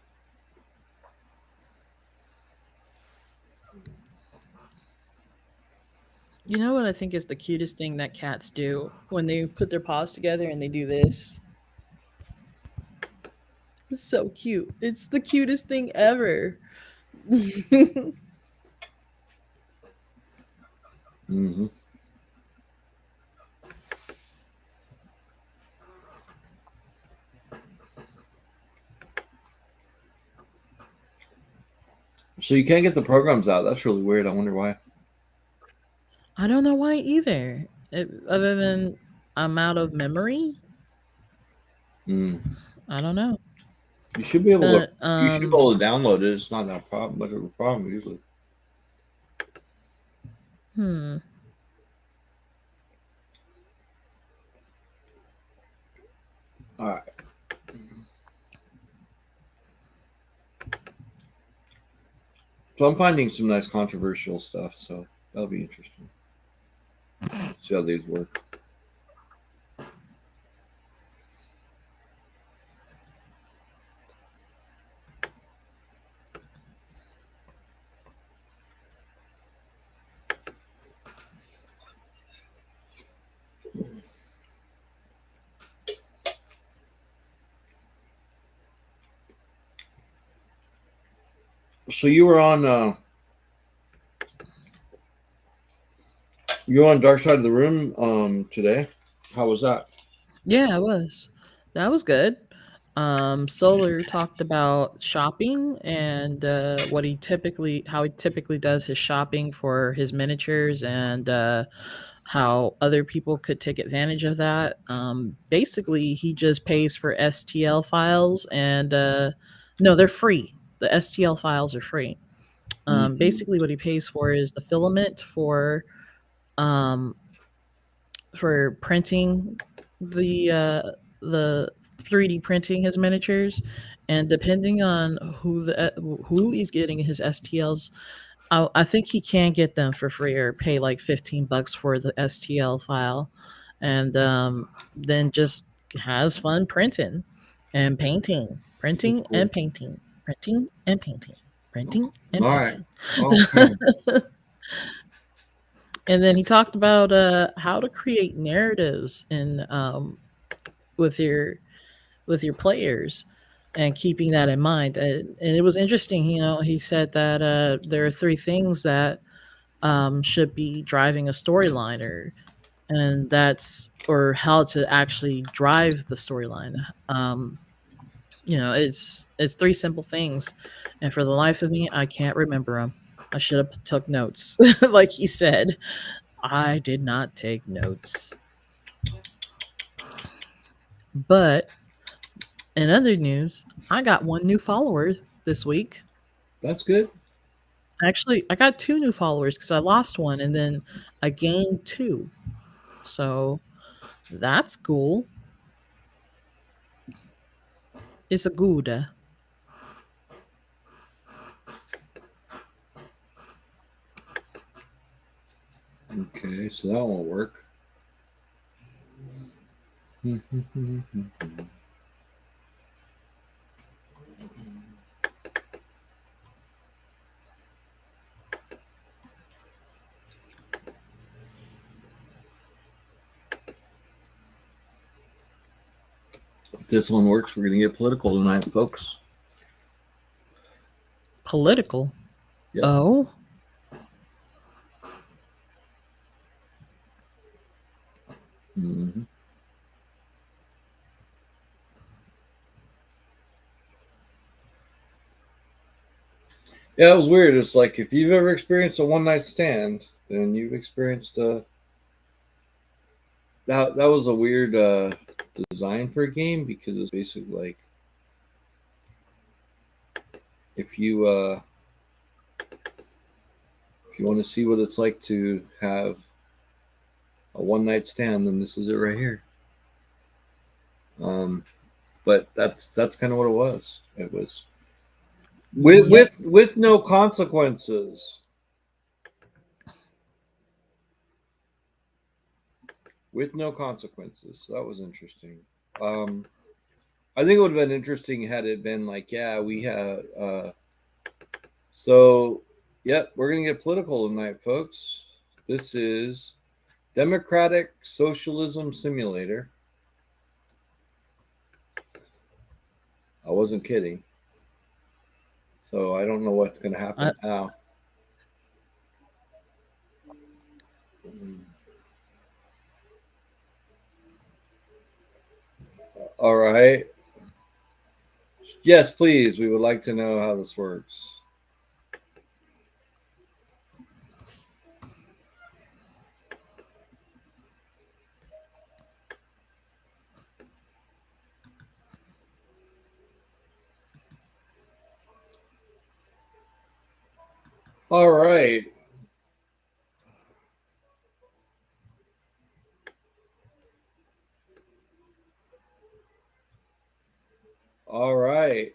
You know what I think is the cutest thing that cats do when they put their paws together and they do this? It's so cute. It's the cutest thing ever. Mm-hmm. So you can't get the programs out. That's really weird. I wonder why. I don't know why either. Other than I'm out of memory. Mm. I don't know. You should be able to. But You should be able to download it. It's not that much of a problem usually. hmm. All right. So I'm finding some nice controversial stuff. So that'll be interesting. See how these work. So you were on Dark Side of the Room today. How was that? Yeah, it was. That was good. Solar talked about shopping and how he typically does his shopping for his miniatures and how other people could take advantage of that. Basically, he just pays for STL files and no, they're free. The STL files are free. Mm-hmm. Basically, what he pays for is the filament um, for printing the 3D printing his miniatures, and depending on who he's getting his STLs, I think he can get them for free or pay like $15 for the STL file, and then just has fun printing and painting, That's printing cool. and painting, printing and painting, printing and All right. painting. Okay. And then he talked about how to create narratives in with your with your players and keeping that in mind. And it was interesting, he said that there are three things that should be driving a storyline, or how to actually drive the storyline. It's three simple things, and for the life of me, I can't remember them. I should have took notes, like he said. I did not take notes. But in other news, I got one new follower this week. That's good. Actually, I got two new followers because I lost one and then I gained two. So that's cool. It's a good. Okay, so that won't work. If this one works, we're going to get political tonight, folks. Political. Yep. Oh, Mm-hmm. Yeah, it was weird. It's like if you've ever experienced a one night stand, then you've experienced that was a weird design for a game because it's basically like if you uh, if you want to see what it's like to have a one night stand, then this is it right here. Um, but that's kind of what it was. It was with yep. with no consequences. With no consequences. So that was interesting. Um, I think it would have been interesting had it been like, yeah, we have. So, yep, we're gonna get political tonight, folks. This is Democratic Socialism Simulator. I wasn't kidding. So I don't know what's gonna I, happen now. All right. Yes, please. We would like to know how this works. All right. All right.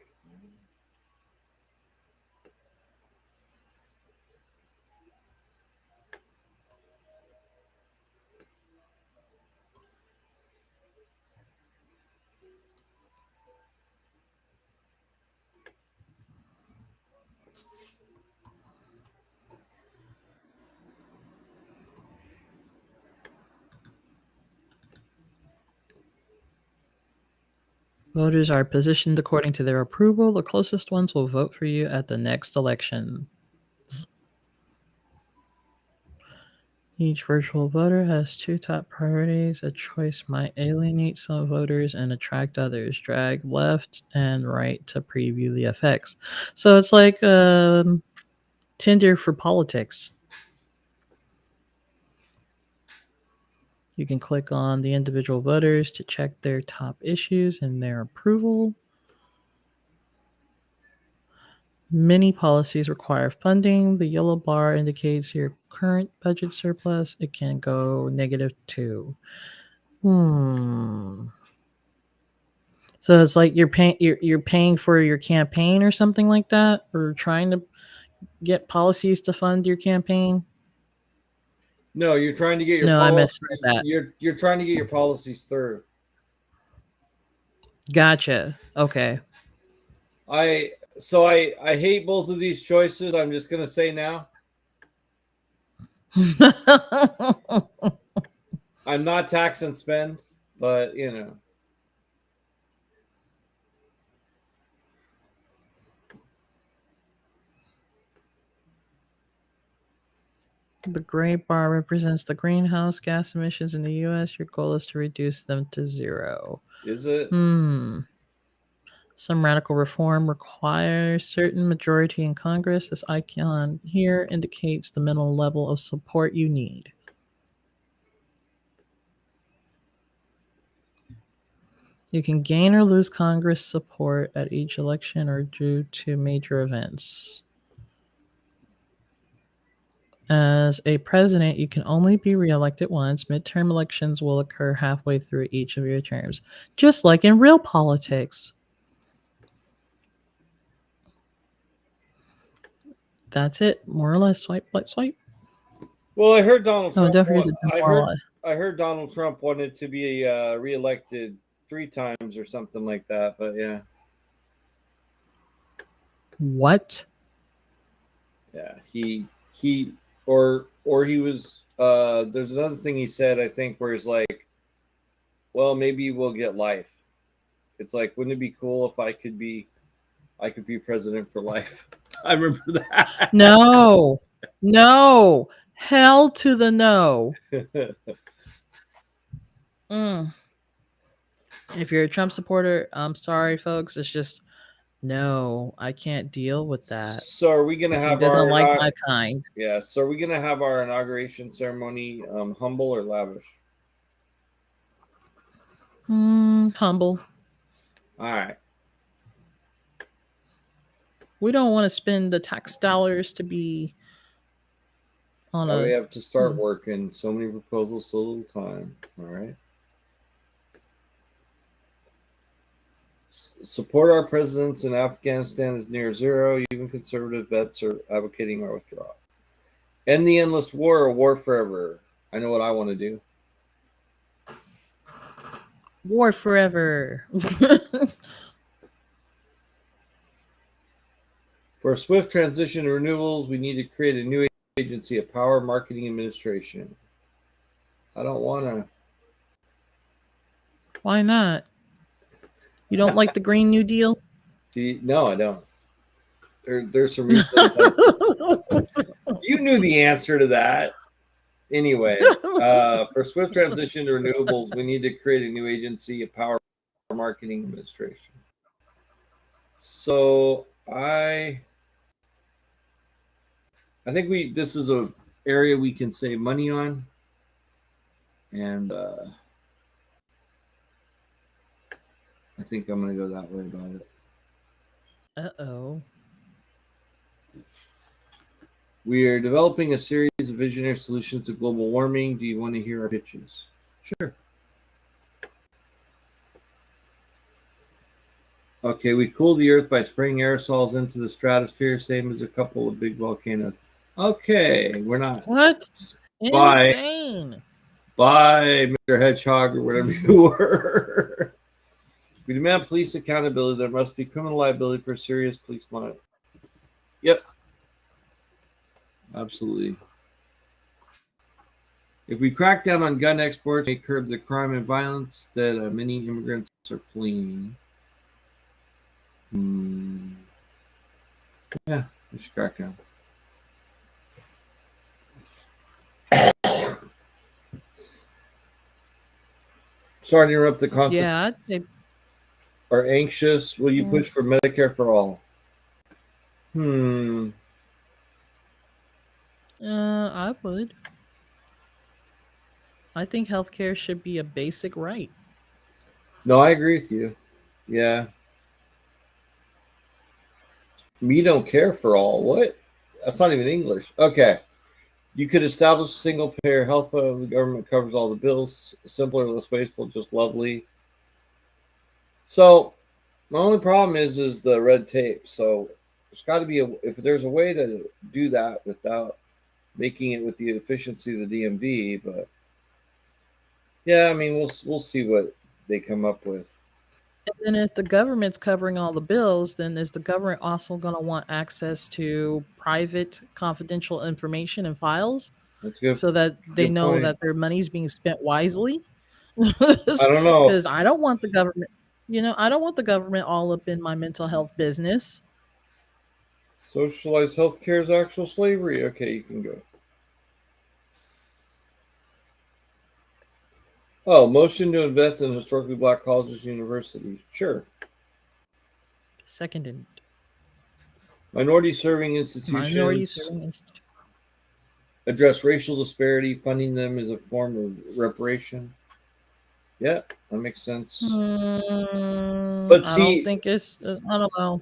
Voters are positioned according to their approval. The closest ones will vote for you at the next election. Each virtual voter has two top priorities. A choice might alienate some voters and attract others. Drag left and right to preview the effects. So it's like Tinder for politics. You can click on the individual voters to check their top issues and their approval. Many policies require funding. The yellow bar indicates your current budget surplus. It can go negative too. So it's like you're paying for your campaign or something like that, or trying to get policies to fund your campaign. No, you're trying to get your No, I policy. missed that. You're trying to get your policies through. Gotcha. Okay. I hate both of these choices. I'm just gonna say now. I'm not tax and spend, but you know. The gray bar represents the greenhouse gas emissions in the U.S. Your goal is to reduce them to zero. Is it? Some radical reform requires certain majority in Congress. This icon here indicates the minimal level of support you need. You can gain or lose Congress support at each election or due to major events. As a president, you can only be reelected once. Midterm elections will occur halfway through each of your terms, just like in real politics. That's it, more or less. Swipe, swipe, swipe. Well, I heard Donald Trump. Don't forget to demoralize. I heard Donald Trump wanted to be reelected 3 times or something like that. But yeah. What? Yeah, he or he was. There's another thing he said, I think, where he's like, "Well, maybe we'll get life." It's like, wouldn't it be cool if I could be president for life? I remember that. No, hell to the no. If you're a Trump supporter, I'm sorry, folks. It's just no, I can't deal with that. So are we gonna have he doesn't like my kind? Yeah. So are we gonna have our inauguration ceremony humble or lavish? Humble. All right. We don't want to spend the tax dollars to be on we have to start working. So many proposals, so little time. All right. Support our presidents in Afghanistan is near zero. Even conservative vets are advocating our withdrawal. End the endless war or war forever. I know what I want to do. War forever. For a swift transition to renewables, we need to create a new agency, a power marketing administration. I don't want to. Why not? You don't like the Green New Deal? No, I don't. There's some reason. You knew the answer to that. Anyway, for swift transition to renewables, we need to create a new agency, a power marketing administration. So I think this is a area we can save money on, and I think I'm going to go that way about it. Uh-oh. We are developing a series of visionary solutions to global warming. Do you want to hear our pitches? Sure. Okay, we cool the Earth by spraying aerosols into the stratosphere, same as a couple of big volcanoes. Okay, we're not. What? Bye. Insane. Bye, Mr. Hedgehog, or whatever you were. We demand police accountability. There must be criminal liability for serious police monitoring. Yep. Absolutely. If we crack down on gun exports, we curb the crime and violence that many immigrants are fleeing. Hmm. Yeah, we should crack down. Sorry to interrupt the concept. Yeah, I'd say Are anxious? Will you mm, push for Medicare for all? Hmm. I would. I think healthcare should be a basic right. No, I agree with you. Yeah. Me don't care for all. What? That's not even English. Okay. You could establish a single payer health plan. The government covers all the bills. Simpler, less wasteful, just lovely. So my only problem is the red tape. So there's got to be if there's a way to do that without making it with the efficiency of the DMV. But yeah, I mean we'll see what they come up with. And then if the government's covering all the bills, then is the government also going to want access to private confidential information and files That's a so that they good know point. that their money's being spent wisely? I don't know if Because I don't want the government, I don't want the government all up in my mental health business. socialized healthcare is actual slavery. Okay, you can go. Oh, motion to invest in historically black colleges and universities. Sure. Seconded. Minority serving Minority institutions serving institute. address racial disparity, funding them is a form of reparation. Yeah, that makes sense. But I don't see, think it's, I don't know.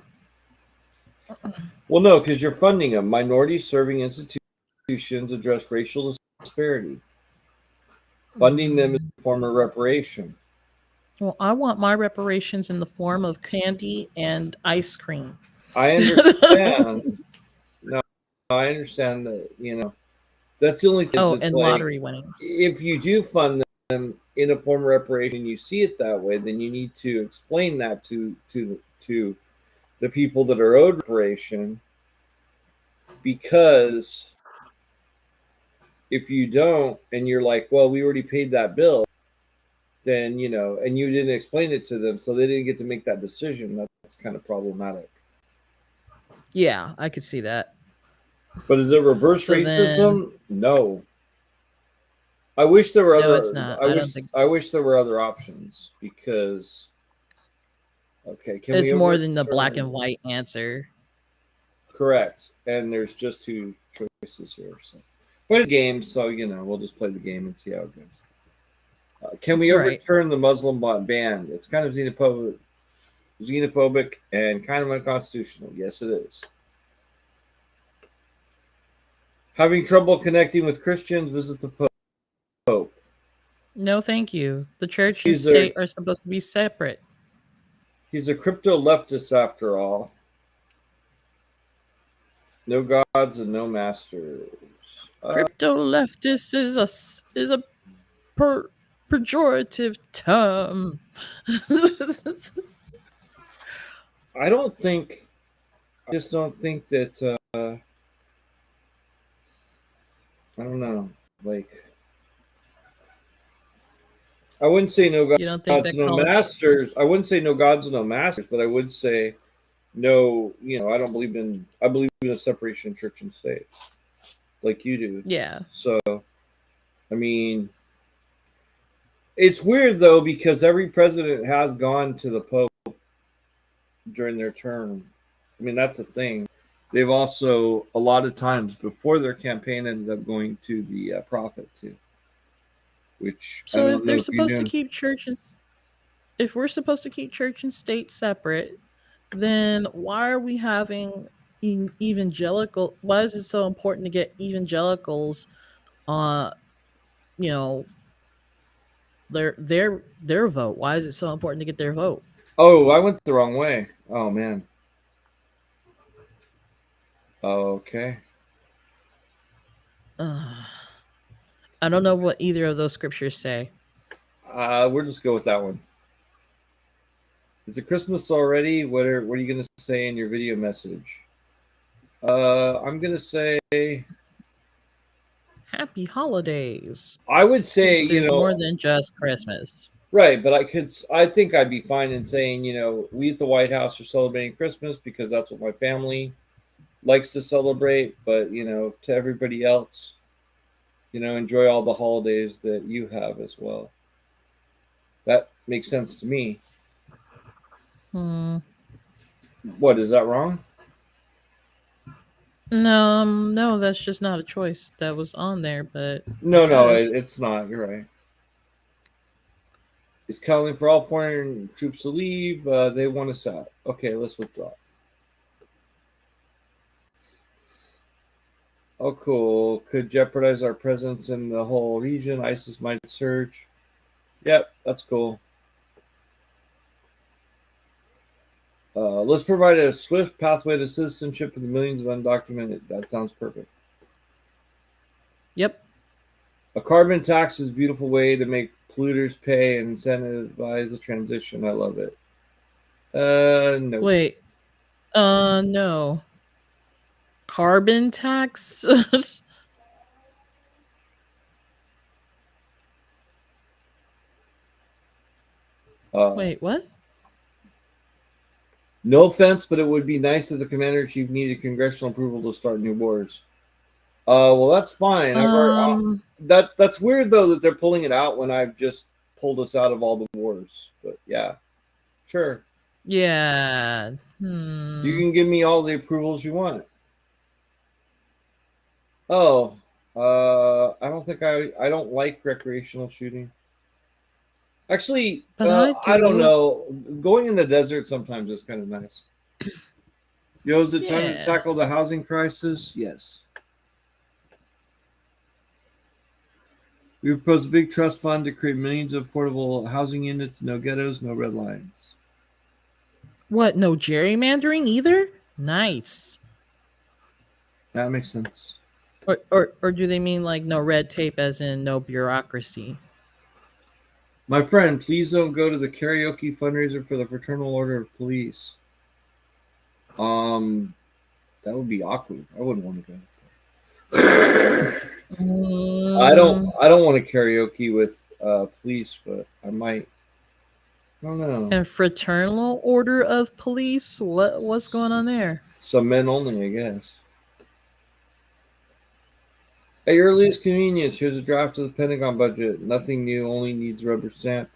well, no, because you're funding them. Minority serving institutions address racial disparity. Funding them is Mm, a form of reparation. well, I want my reparations in the form of candy and ice cream. I understand. No, I understand that, that's the only thing is Oh, it's and like lottery winnings. if you do fund them in a form of reparation, you see it that way, then you need to explain that to the people that are owed reparation, because if you don't and you're like, well, we already paid that bill, then and you didn't explain it to them, so they didn't get to make that decision. That's kind of problematic. Yeah, I could see that. But is it reverse So then, racism? No. I wish there were no, it's other. not. I I don't wish. think I wish there were other options because. Okay, can it's we more than the black overturn? and white answer. Correct. And there's just two choices here. So play the game. So we'll just play the game and see how it goes. Can we Right. overturn the Muslim ban? It's kind of xenophobic and kind of unconstitutional. Yes, it is. Having trouble connecting with Christians? Visit the Pope. No, thank you. The church and He's a state are supposed to be separate. he's a crypto leftist after all. No gods and no masters. Crypto leftist is a pejorative term. I don't think. I just don't think that. I don't know. Like, I wouldn't say no You don't think gods, that no masters. I wouldn't say no gods, no masters, but I would say no. I don't believe in. I believe in a separation of church and state, like you do. Yeah. So, I mean, it's weird though because every president has gone to the Pope during their term. I mean, that's the thing. They've also a lot of times before their campaign ended up going to the prophet too, which I So if don't know they're if you supposed to knew. keep church and if we're supposed to keep church and state separate, then why are we having evangelical? Why is it so important to get evangelicals, uh, you know, their vote? Why is it so important to get their vote? Oh, I went the wrong way. Oh man. Okay. I don't know what either of those scriptures say. We'll just go with that one. Is it Christmas already? What are you gonna say in your video message? I'm gonna say Happy holidays, I would say, because there's more than just Christmas. Right, but I think I'd be fine in saying, we at the White House are celebrating Christmas because that's what my family likes to celebrate. But, to everybody else, enjoy all the holidays that you have as well. That makes sense to me. Hmm. What, is that wrong? No, no, that's just not a choice that was on there, but I No, guess. it's not. You're right. It's calling for all foreign troops to leave. They want us out. Okay, let's withdraw. Oh, cool. Could jeopardize our presence in the whole region. ISIS might surge. Yep, that's cool. Let's provide a swift pathway to citizenship for the millions of undocumented. That sounds perfect. Yep. A carbon tax is a beautiful way to make polluters pay and incentivize the transition. I love it. No. Wait. No. Carbon tax? Uh, Wait, what? no offense, but it would be nice if the commander in chief needed congressional approval to start new wars. Well, that's fine. Um, That's weird though that they're pulling it out when I've just pulled us out of all the wars. But yeah, sure. yeah. You Hmm. can give me all the approvals you want. Oh, I don't think I don't like recreational shooting. Actually, But I I don't do. know. Going in the desert sometimes is kind of nice. Yo, is it time to Yeah. tackle the housing crisis? Yes. We propose a big trust fund to create millions of affordable housing units, no ghettos, no red lines. What? No gerrymandering either? Nice. That makes sense. Or do they mean like no red tape as in no bureaucracy? My friend, please don't go to the karaoke fundraiser for the Fraternal Order of Police. Um, that would be awkward. I wouldn't want to go. Mm, I don't want to karaoke with police, but I might. I don't know. and fraternal order of police? What's going on there? Some men only, I guess. At your earliest convenience, here's a draft of the Pentagon budget. Nothing new, only needs rubber stamp.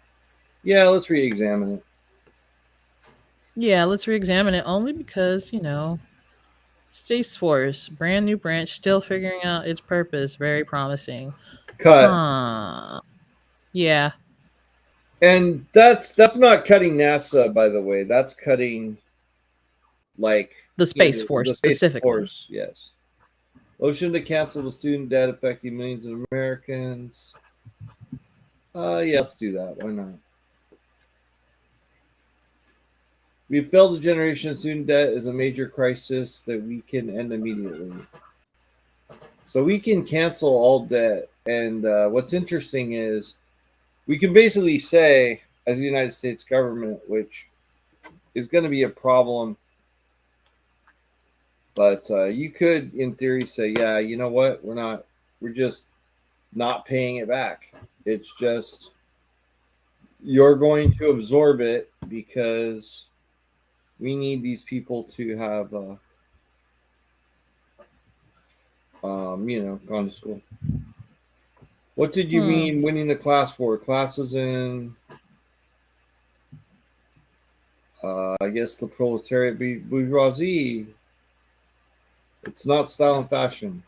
Yeah, let's re-examine it. Yeah, let's re-examine it only because, Space Force, brand new branch, still figuring out its purpose. Very promising. Cut. Huh. Yeah, And that's not cutting NASA, by the way. That's cutting like the Space Force the Space specifically. Force. Yes. Motion to cancel the student debt affecting millions of Americans. Yeah, let's do that. Why not? We've failed a generation. Student debt is a major crisis that we can end immediately. So we can cancel all debt. And what's interesting is we can basically say, as the United States government, which is going to be a problem, but you could, in theory, say, yeah, you know what? We're just not paying it back. It's just, you're going to absorb it because we need these people to have, gone to school. What did you Hmm. mean winning the class war? Classes in, I guess, the proletariat bourgeoisie. It's not style and fashion.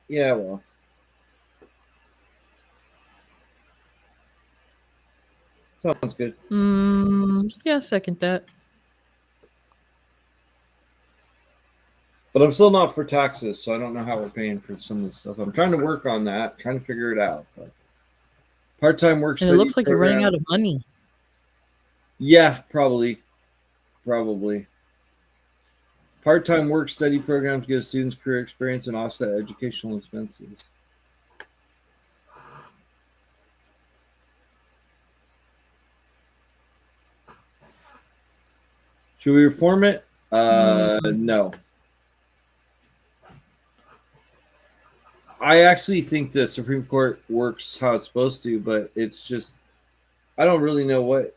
Yeah, well, sounds good. Yeah, second that. But I'm still not for taxes, so I don't know how we're paying for some of this stuff. I'm trying to work on that, trying to figure it out. But part-time work And it study looks like you're running program. out of money. Yeah, probably. Part-time work study programs give students career experience and offset educational expenses. Should we reform it? No. I actually think the Supreme Court works how it's supposed to, but it's just I don't really know what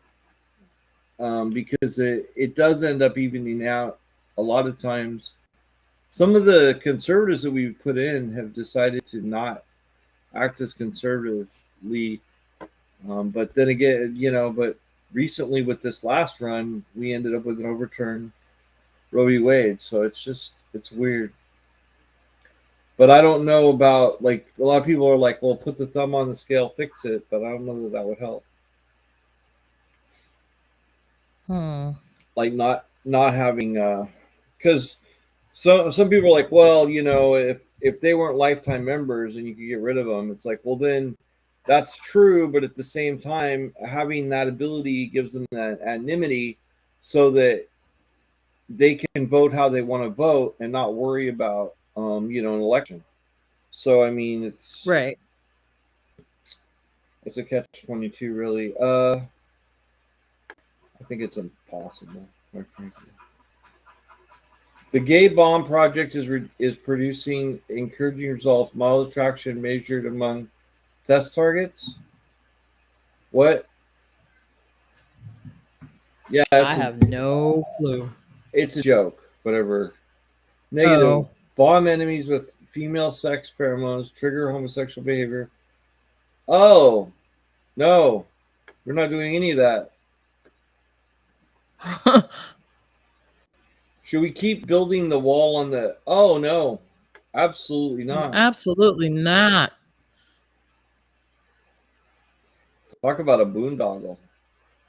because it does end up evening out a lot of times. Some of the conservatives that we put in have decided to not act as conservatively, but then again, but recently with this last run, we ended up with an overturn Roe v. Wade, so it's weird. But I don't know about like a lot of people are like, well, put the thumb on the scale, fix it, but I don't know that would help. Like not having because some people are like, well, if they weren't lifetime members and you could get rid of them, it's like, well, then that's true, but at the same time, having that ability gives them that anonymity so that they can vote how they want to vote and not worry about an election. So I mean, Right. it's a catch-22, really. I think it's impossible, quite frankly. The Gay Bomb Project is producing encouraging results. Mild attraction measured among test targets. What? Yeah, I have no clue. it's a joke. Whatever. Negative. Oh. Bomb enemies with female sex pheromones trigger homosexual behavior. Oh no, we're not doing any of that. Should we keep building the wall on the? Oh no, absolutely not. Absolutely not. Talk about a boondoggle.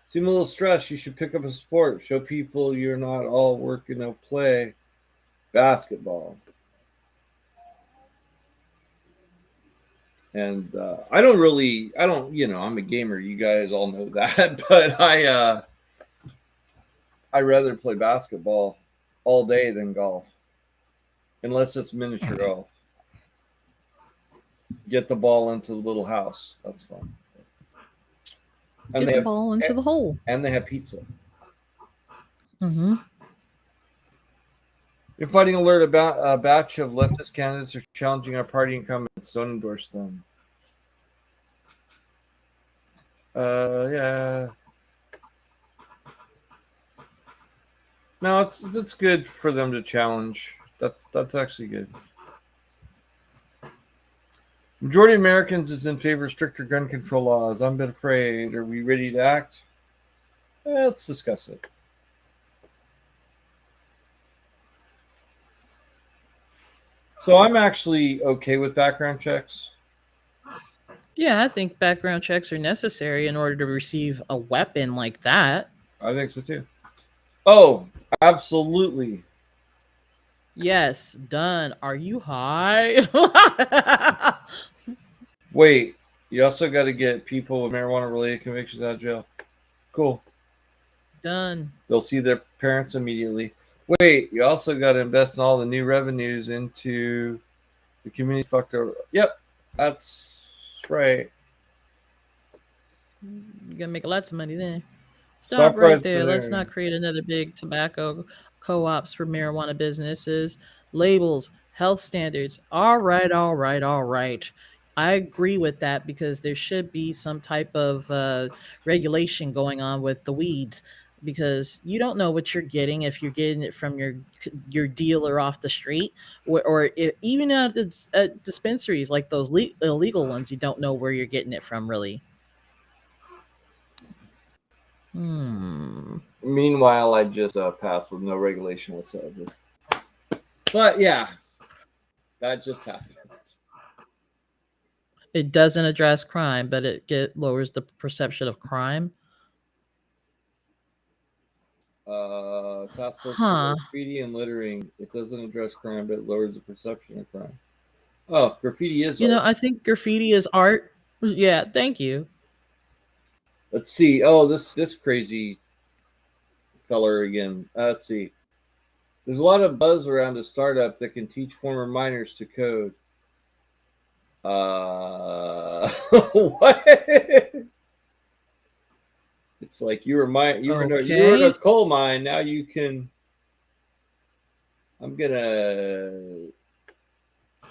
Seem a little stressed. You should pick up a sport. Show people you're not all work and no play. Basketball. And I don't, I'm a gamer. You guys all know that, but I rather play basketball all day than golf, unless it's miniature golf. Get the ball into the little house. That's fun. And get the ball into the hole. And they have pizza. Mm-hmm. Infighting alert about a batch of leftist candidates are challenging our party incumbents. Don't endorse them. Yeah. No, it's good for them to challenge. That's actually good. Majority of Americans is in favor of stricter gun control laws. I'm a bit afraid. Are we ready to act? Let's discuss it. So I'm actually okay with background checks. Yeah, I think background checks are necessary in order to receive a weapon like that. I think so too. Oh, absolutely. Yes, done. Are you high? Wait, you also got to get people with marijuana-related convictions out of jail. Cool. Done. They'll see their parents immediately. Wait, you also got to invest in all the new revenues into the community fucked over. Yep, that's right. You're gonna make lots of money then. Stop right there. Let's not create another big tobacco co-ops for marijuana businesses. Labels, health standards. All right, all right, all right. I agree with that because there should be some type of regulation going on with the weeds because you don't know what you're getting if you're getting it from your dealer off the street or even at dispensaries like those illegal ones. You don't know where you're getting it from really. Meanwhile, I just passed with no regulation whatsoever. But yeah, that just happened. It doesn't address crime, but it lowers the perception of crime. Task force for graffiti and littering. It doesn't address crime, but it lowers the perception of crime. Oh, graffiti is art. I think graffiti is art. Yeah, thank you. Let's see. Oh, this crazy feller again. Let's see. There's a lot of buzz around a startup that can teach former miners to code. What? It's like you were in a coal mine. Now you can I'm gonna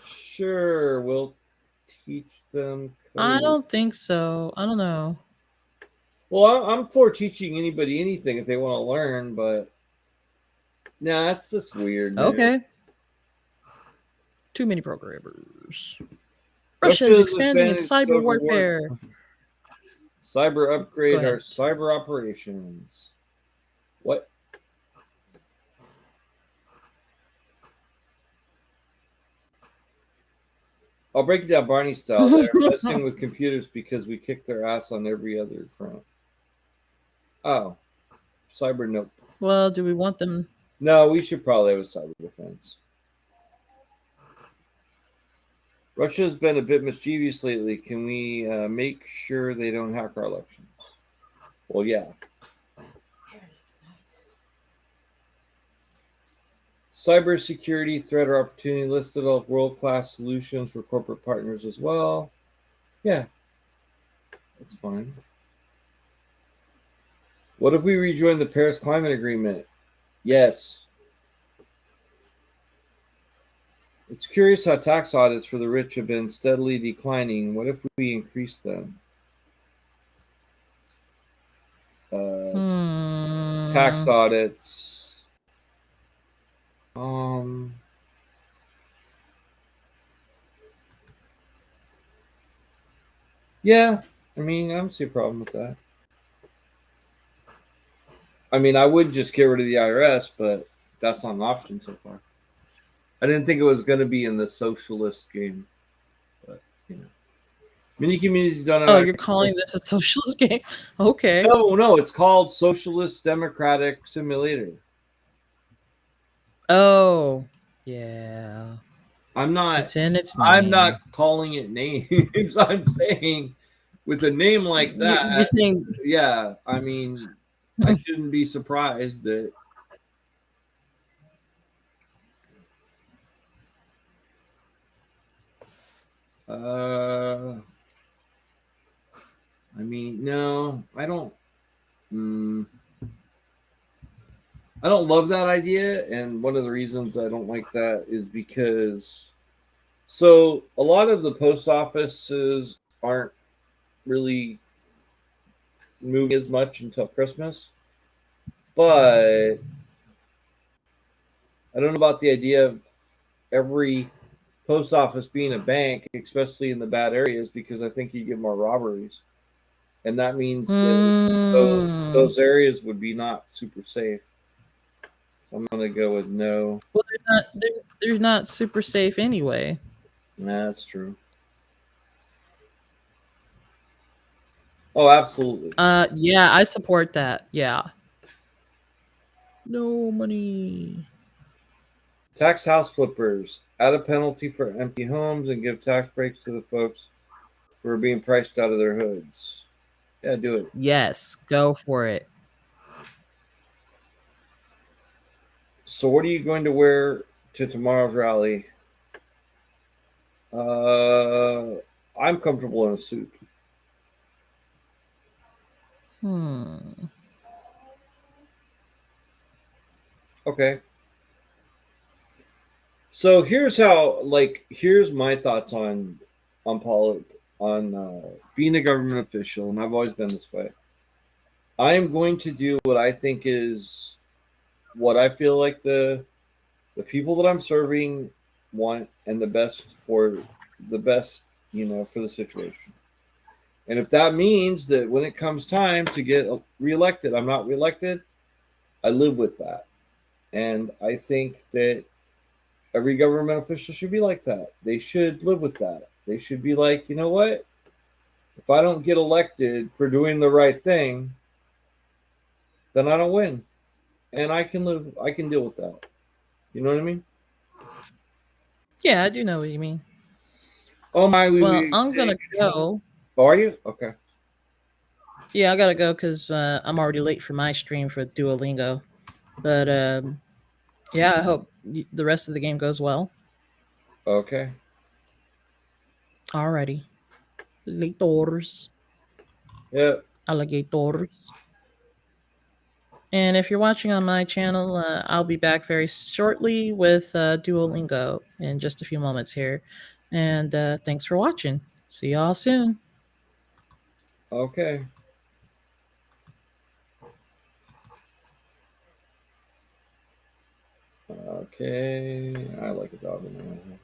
sure we'll teach them I code. don't think so. I don't know. Well, I'm for teaching anybody anything if they want to learn, but nah, that's just weird, man. Okay. Too many programmers. Russia Russia is is expanding expanding its its cyber cyber war, warfare. cyber Go upgrade our ahead. cyber operations. What? I'll break it down Barney style. They're messing with computers because we kick their ass on every other front. Oh, cyber nope. Well, do we want them? No, we should probably have a cyber defense. Russia has been a bit mischievous lately. Can we make sure they don't hack our elections? Well, yeah. Cybersecurity threat or opportunity. Let's develop world-class solutions for corporate partners as well. Yeah, that's fine. What if we rejoin the Paris Climate Agreement? Yes. It's curious how tax audits for the rich have been steadily declining. What if we increase them? Uh, tax Hmm. audits. Um, yeah, I mean, I don't see a problem with that. I mean, I would just get rid of the IRS, but that's not an option so far. I didn't think it was going to be in the socialist game, but you know, many communities don't Oh, have you're calling access. this a socialist game? Okay. No, it's called Socialist Democratic Simulator. Oh, yeah. I'm not It's in its I'm not name. calling it names. I'm saying with a name like You're that, saying yeah, I mean, I shouldn't be surprised that uh I mean, no, I don't mm, I don't love that idea, and one of the reasons I don't like that is because so a lot of the post offices aren't really moving as much until Christmas, but I don't know about the idea of every post office being a bank, especially in the bad areas, because I think you get more robberies, and that means that Hmm. those areas would be not super safe. So I'm gonna go with no. Well, they're not super safe anyway. Nah, that's true. Oh, absolutely. Yeah, I support that. Yeah. No money. Tax house flippers. Add a penalty for empty homes and give tax breaks to the folks who are being priced out of their hoods. Yeah, do it. Yes, go for it. So, what are you going to wear to tomorrow's rally? Uh, I'm comfortable in a suit. Hmm. Okay. So here's my thoughts on being a government official, and I've always been this way. I am going to do what I think is what I feel like the people that I'm serving want and the best, for the situation. And if that means that when it comes time to get reelected, I'm not reelected, I live with that. And I think that every government official should be like that. They should live with that. They should be like, you know what? If I don't get elected for doing the right thing, then I don't win. And I can deal with that. You know what I mean? Yeah, I do know what you mean. Oh my, we Well, be I'm taking gonna control. go. Oh, are you? Okay. Yeah, I gotta go because I'm already late for my stream for Duolingo. But yeah, I hope the rest of the game goes well. Okay. Alrighty. Lators. Yeah. Alligators. And if you're watching on my channel, I'll be back very shortly with Duolingo in just a few moments here. And thanks for watching. See y'all soon. Okay. Okay. I like a dog in the house.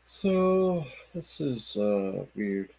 So this is weird.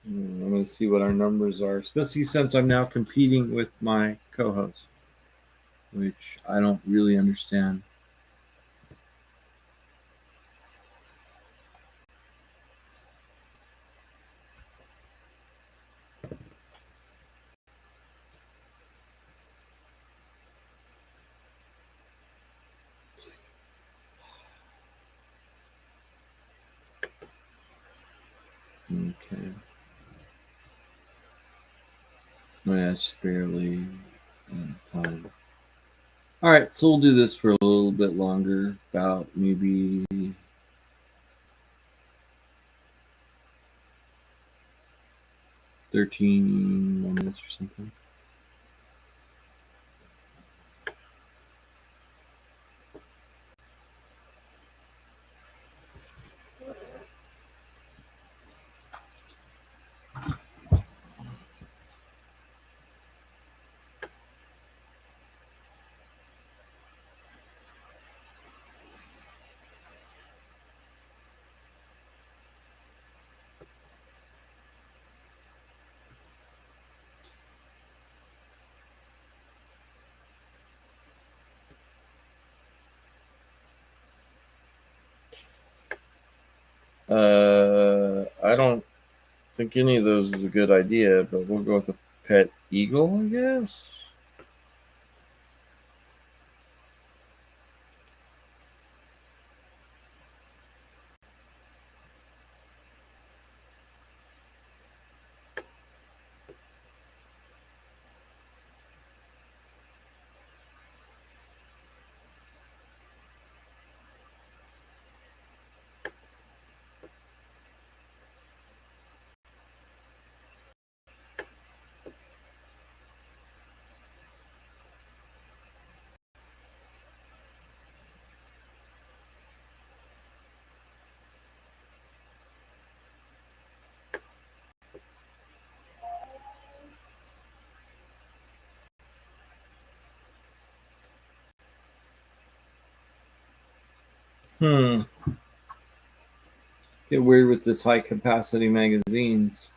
I'm going to see what our numbers are, especially since I'm now competing with my co-host, which I don't really understand. Okay. Oh, yeah, it's barely time. All right, so we'll do this for a little bit longer, about maybe 13 more minutes or something. I don't think any of those is a good idea, but we'll go with a pet eagle, I guess. Hmm. Get weird with this high capacity magazines.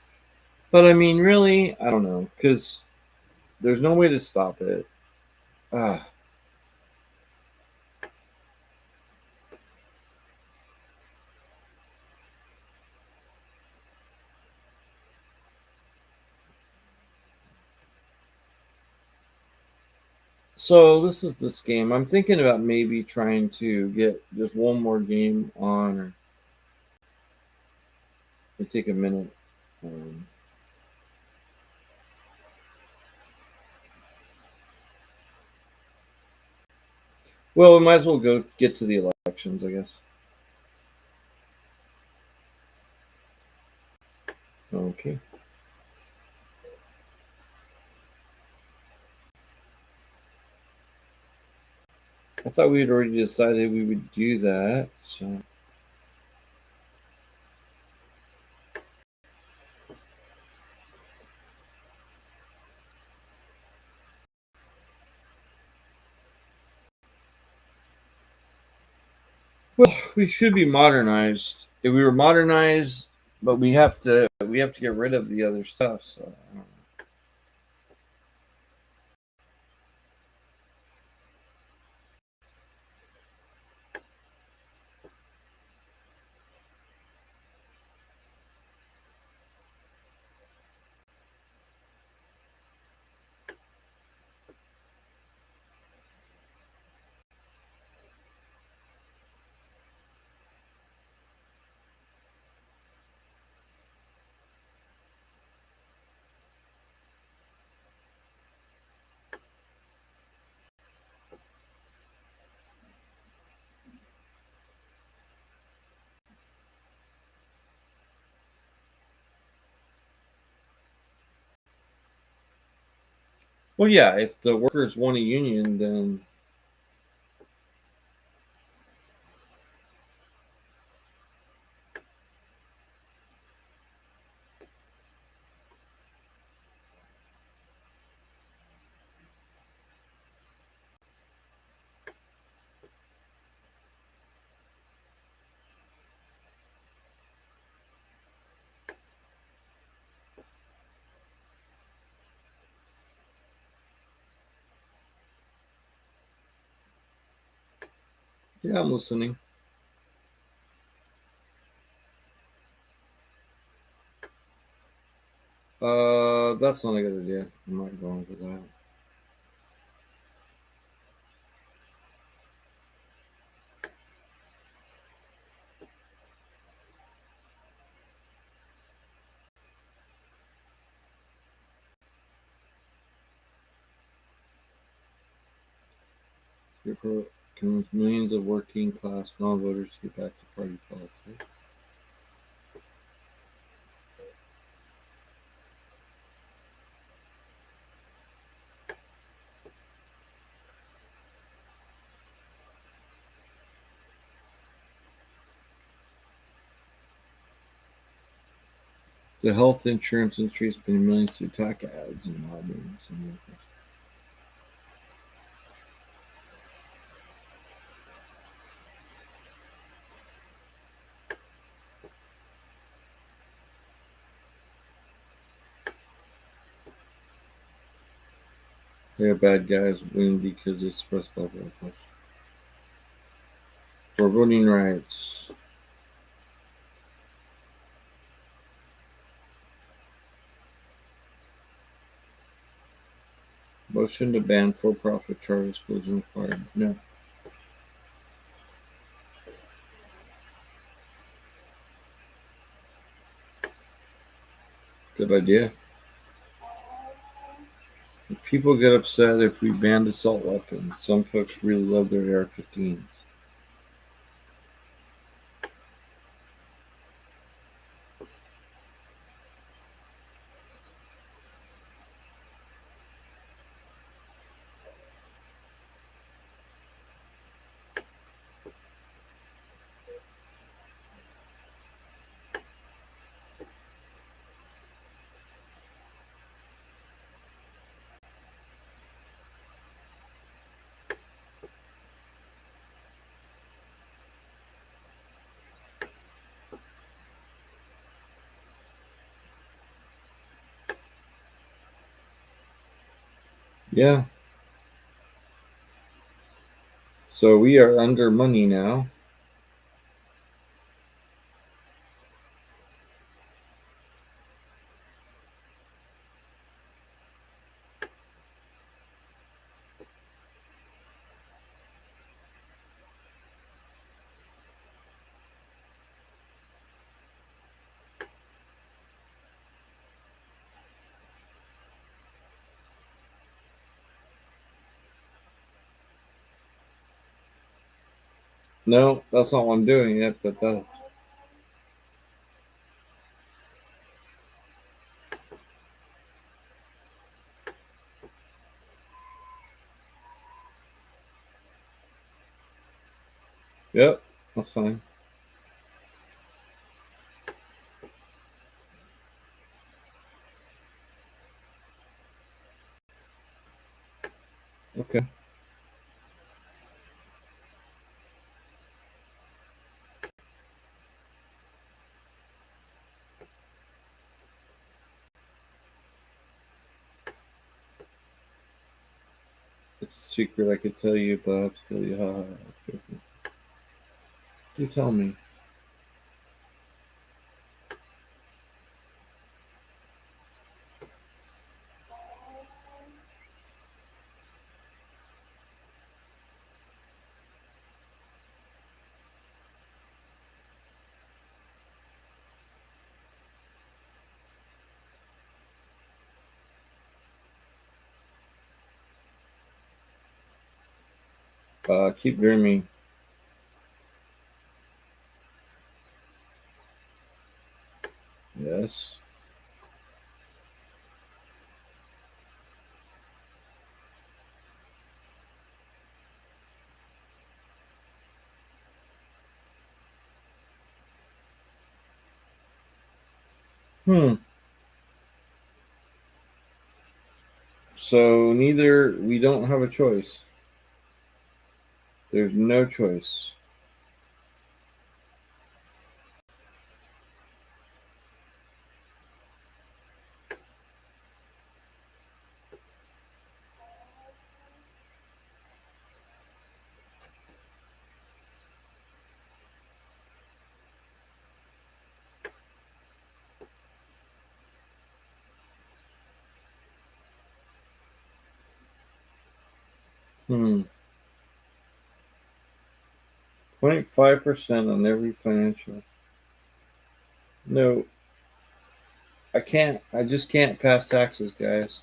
But I mean, really, I don't know, because there's no way to stop it. Ah. So this is this game. I'm thinking about maybe trying to get just one more game on, or It take a minute. Um, well, we might as well go get to the elections, I guess. Okay. I thought we had already decided we would do that. So, well, we should be modernized. If we were modernized, but we have to get rid of the other stuff. So, I don't know. Well, yeah. If the workers want a union, then yeah, I'm listening. That's not a good idea. I'm not going for that. Therefore, convince millions of working class non-voters to get back to party politics. The health insurance industry is spending millions through tax ads and lobbying. They are bad guys win because they suppress public opinion. For voting rights. Motion to ban for-profit charter schools and required. No. Good idea. People get upset if we banned assault weapons. Some folks really love their AR-15s. Yeah. So we are under money now. No, that's not what I'm doing yet, but that. Yep, that's fine. Okay. It's a secret I could tell you, but I have to tell you. Haha. Joking. Do tell me. Keep dreaming. Yes. Hmm. So neither we don't have a choice. There's no choice. Hmm. 0.5% on every financial. No, I can't. I just can't pass taxes, guys.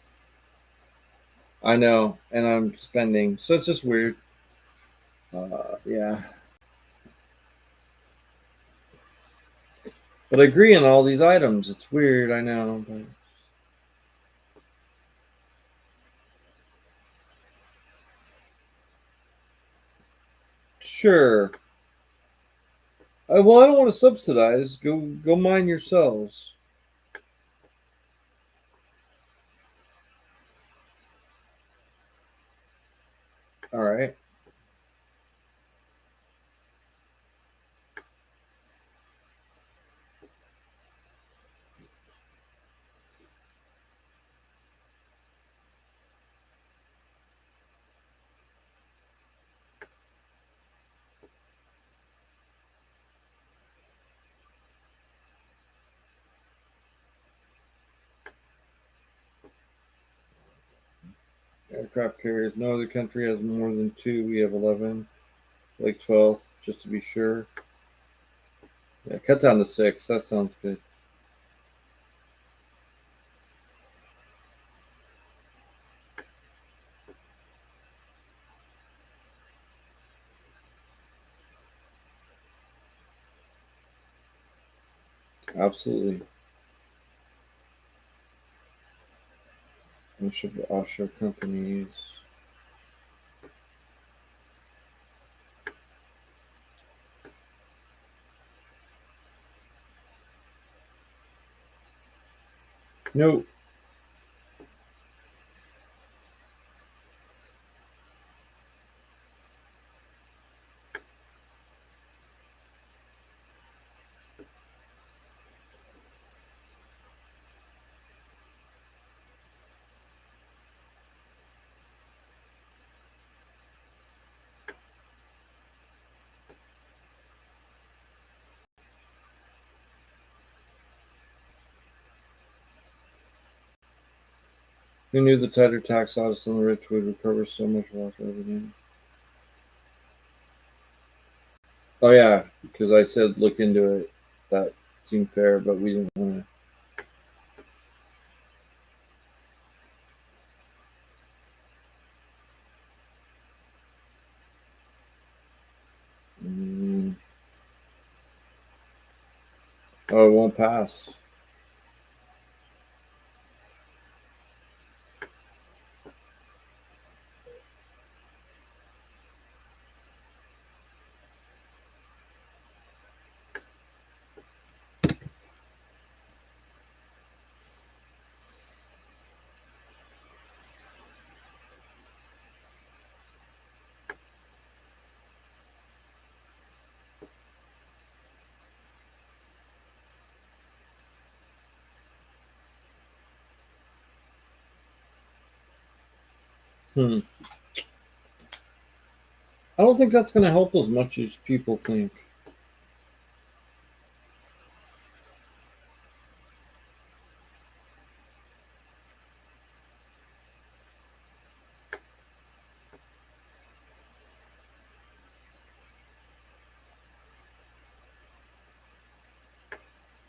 I know, and I'm spending, so it's just weird. Yeah, but I agree on all these items. It's weird, I know, but sure. Well, I don't want to subsidize. Go mine yourselves. All right. Aircraft carriers. No other country has more than two. We have 11. Like 12th, just to be sure. Yeah, cut down to 6. That sounds good. Absolutely. Offshore companies. No. Who knew the tighter tax audits on the rich would recover so much lost revenue? Oh yeah, because I said look into it. That seemed fair, but we didn't want to. Oh, it won't pass. Hmm. I don't think that's going to help as much as people think.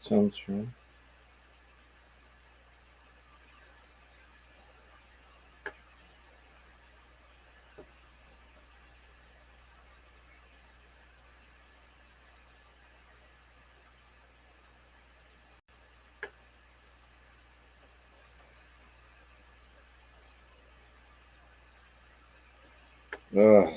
Sounds right. Ugh.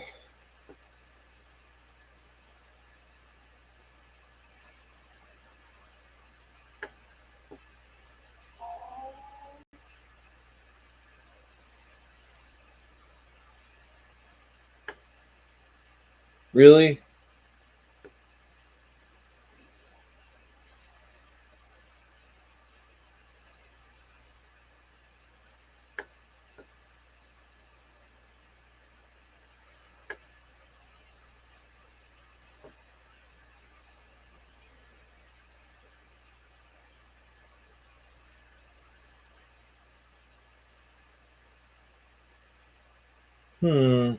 Really? Hmm.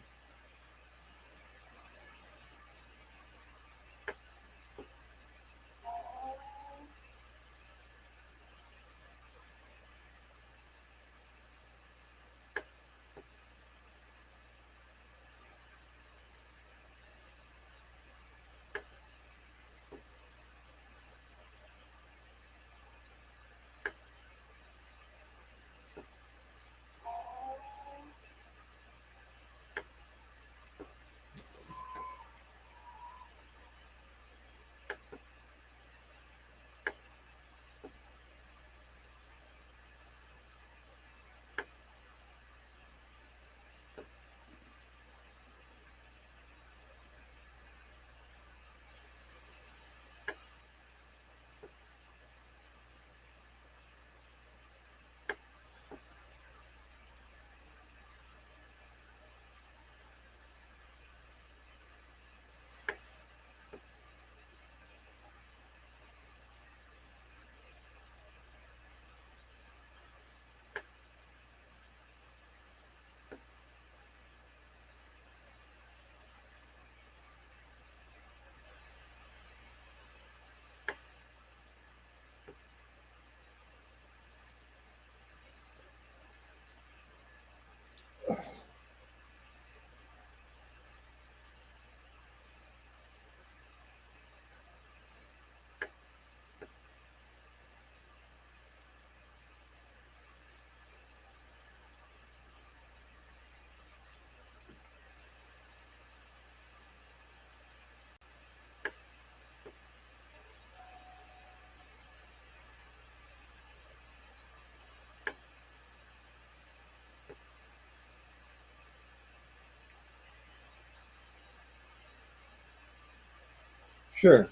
Sure.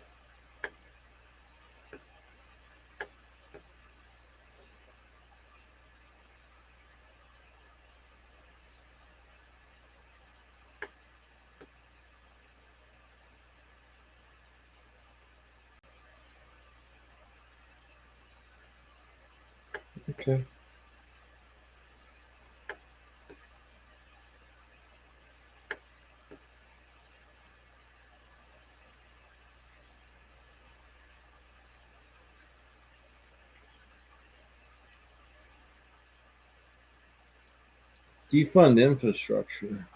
Okay. Defund infrastructure.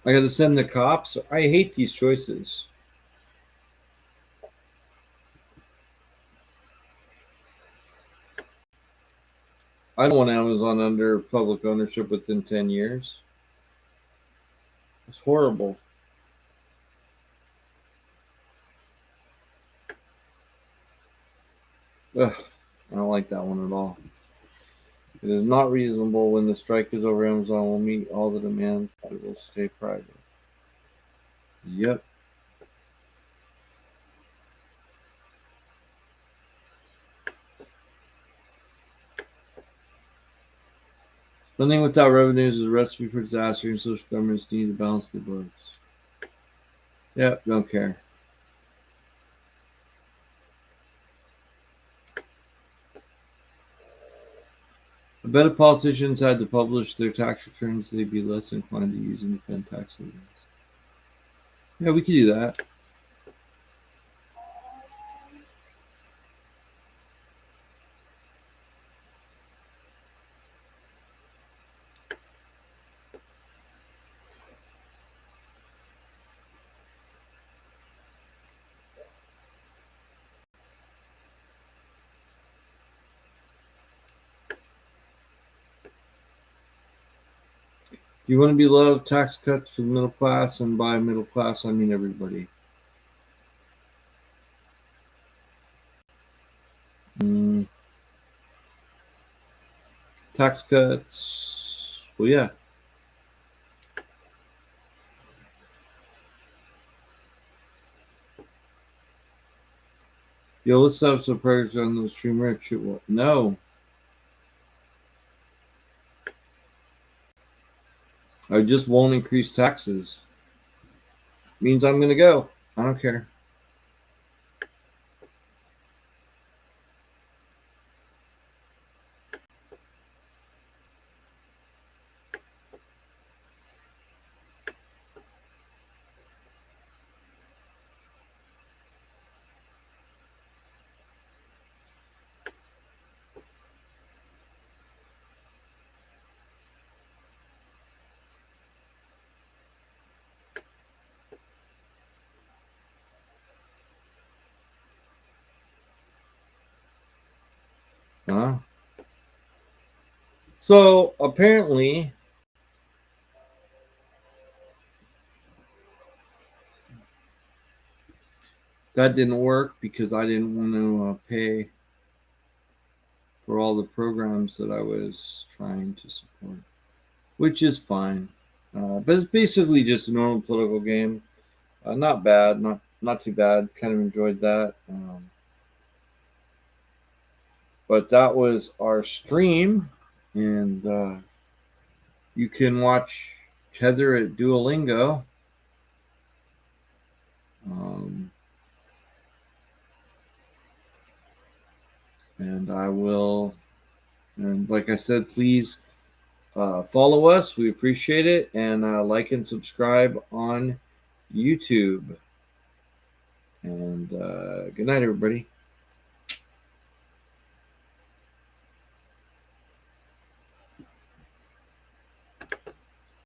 I got to send the cops. I hate these choices. I don't want Amazon under public ownership within 10 years. It's horrible. Ugh, I don't like that one at all. It is not reasonable when the strike is over. Amazon will meet all the demands. It will stay private. Yep. Spending without revenues is a recipe for disaster, and social governments need to balance the books. Yep, don't care. I bet if politicians had to publish their tax returns, they'd be less inclined to use and defend tax havens. Yeah, we could do that. Do you want to be loved? Tax cuts for the middle class, and by middle class, I mean everybody. Tax cuts. Well, yeah. Yo, let's have some prayers on the streamer. No. I just won't increase taxes. Means I'm going to go. I don't care. So apparently, that didn't work because I didn't want to pay for all the programs that I was trying to support, which is fine. But it's basically just a normal political game. Not bad, not too bad. Kind of enjoyed that. But that was our stream, and you can watch Heather at Duolingo. And I will, and like I said, please follow us. We appreciate it. And like and subscribe on YouTube. And good night, everybody.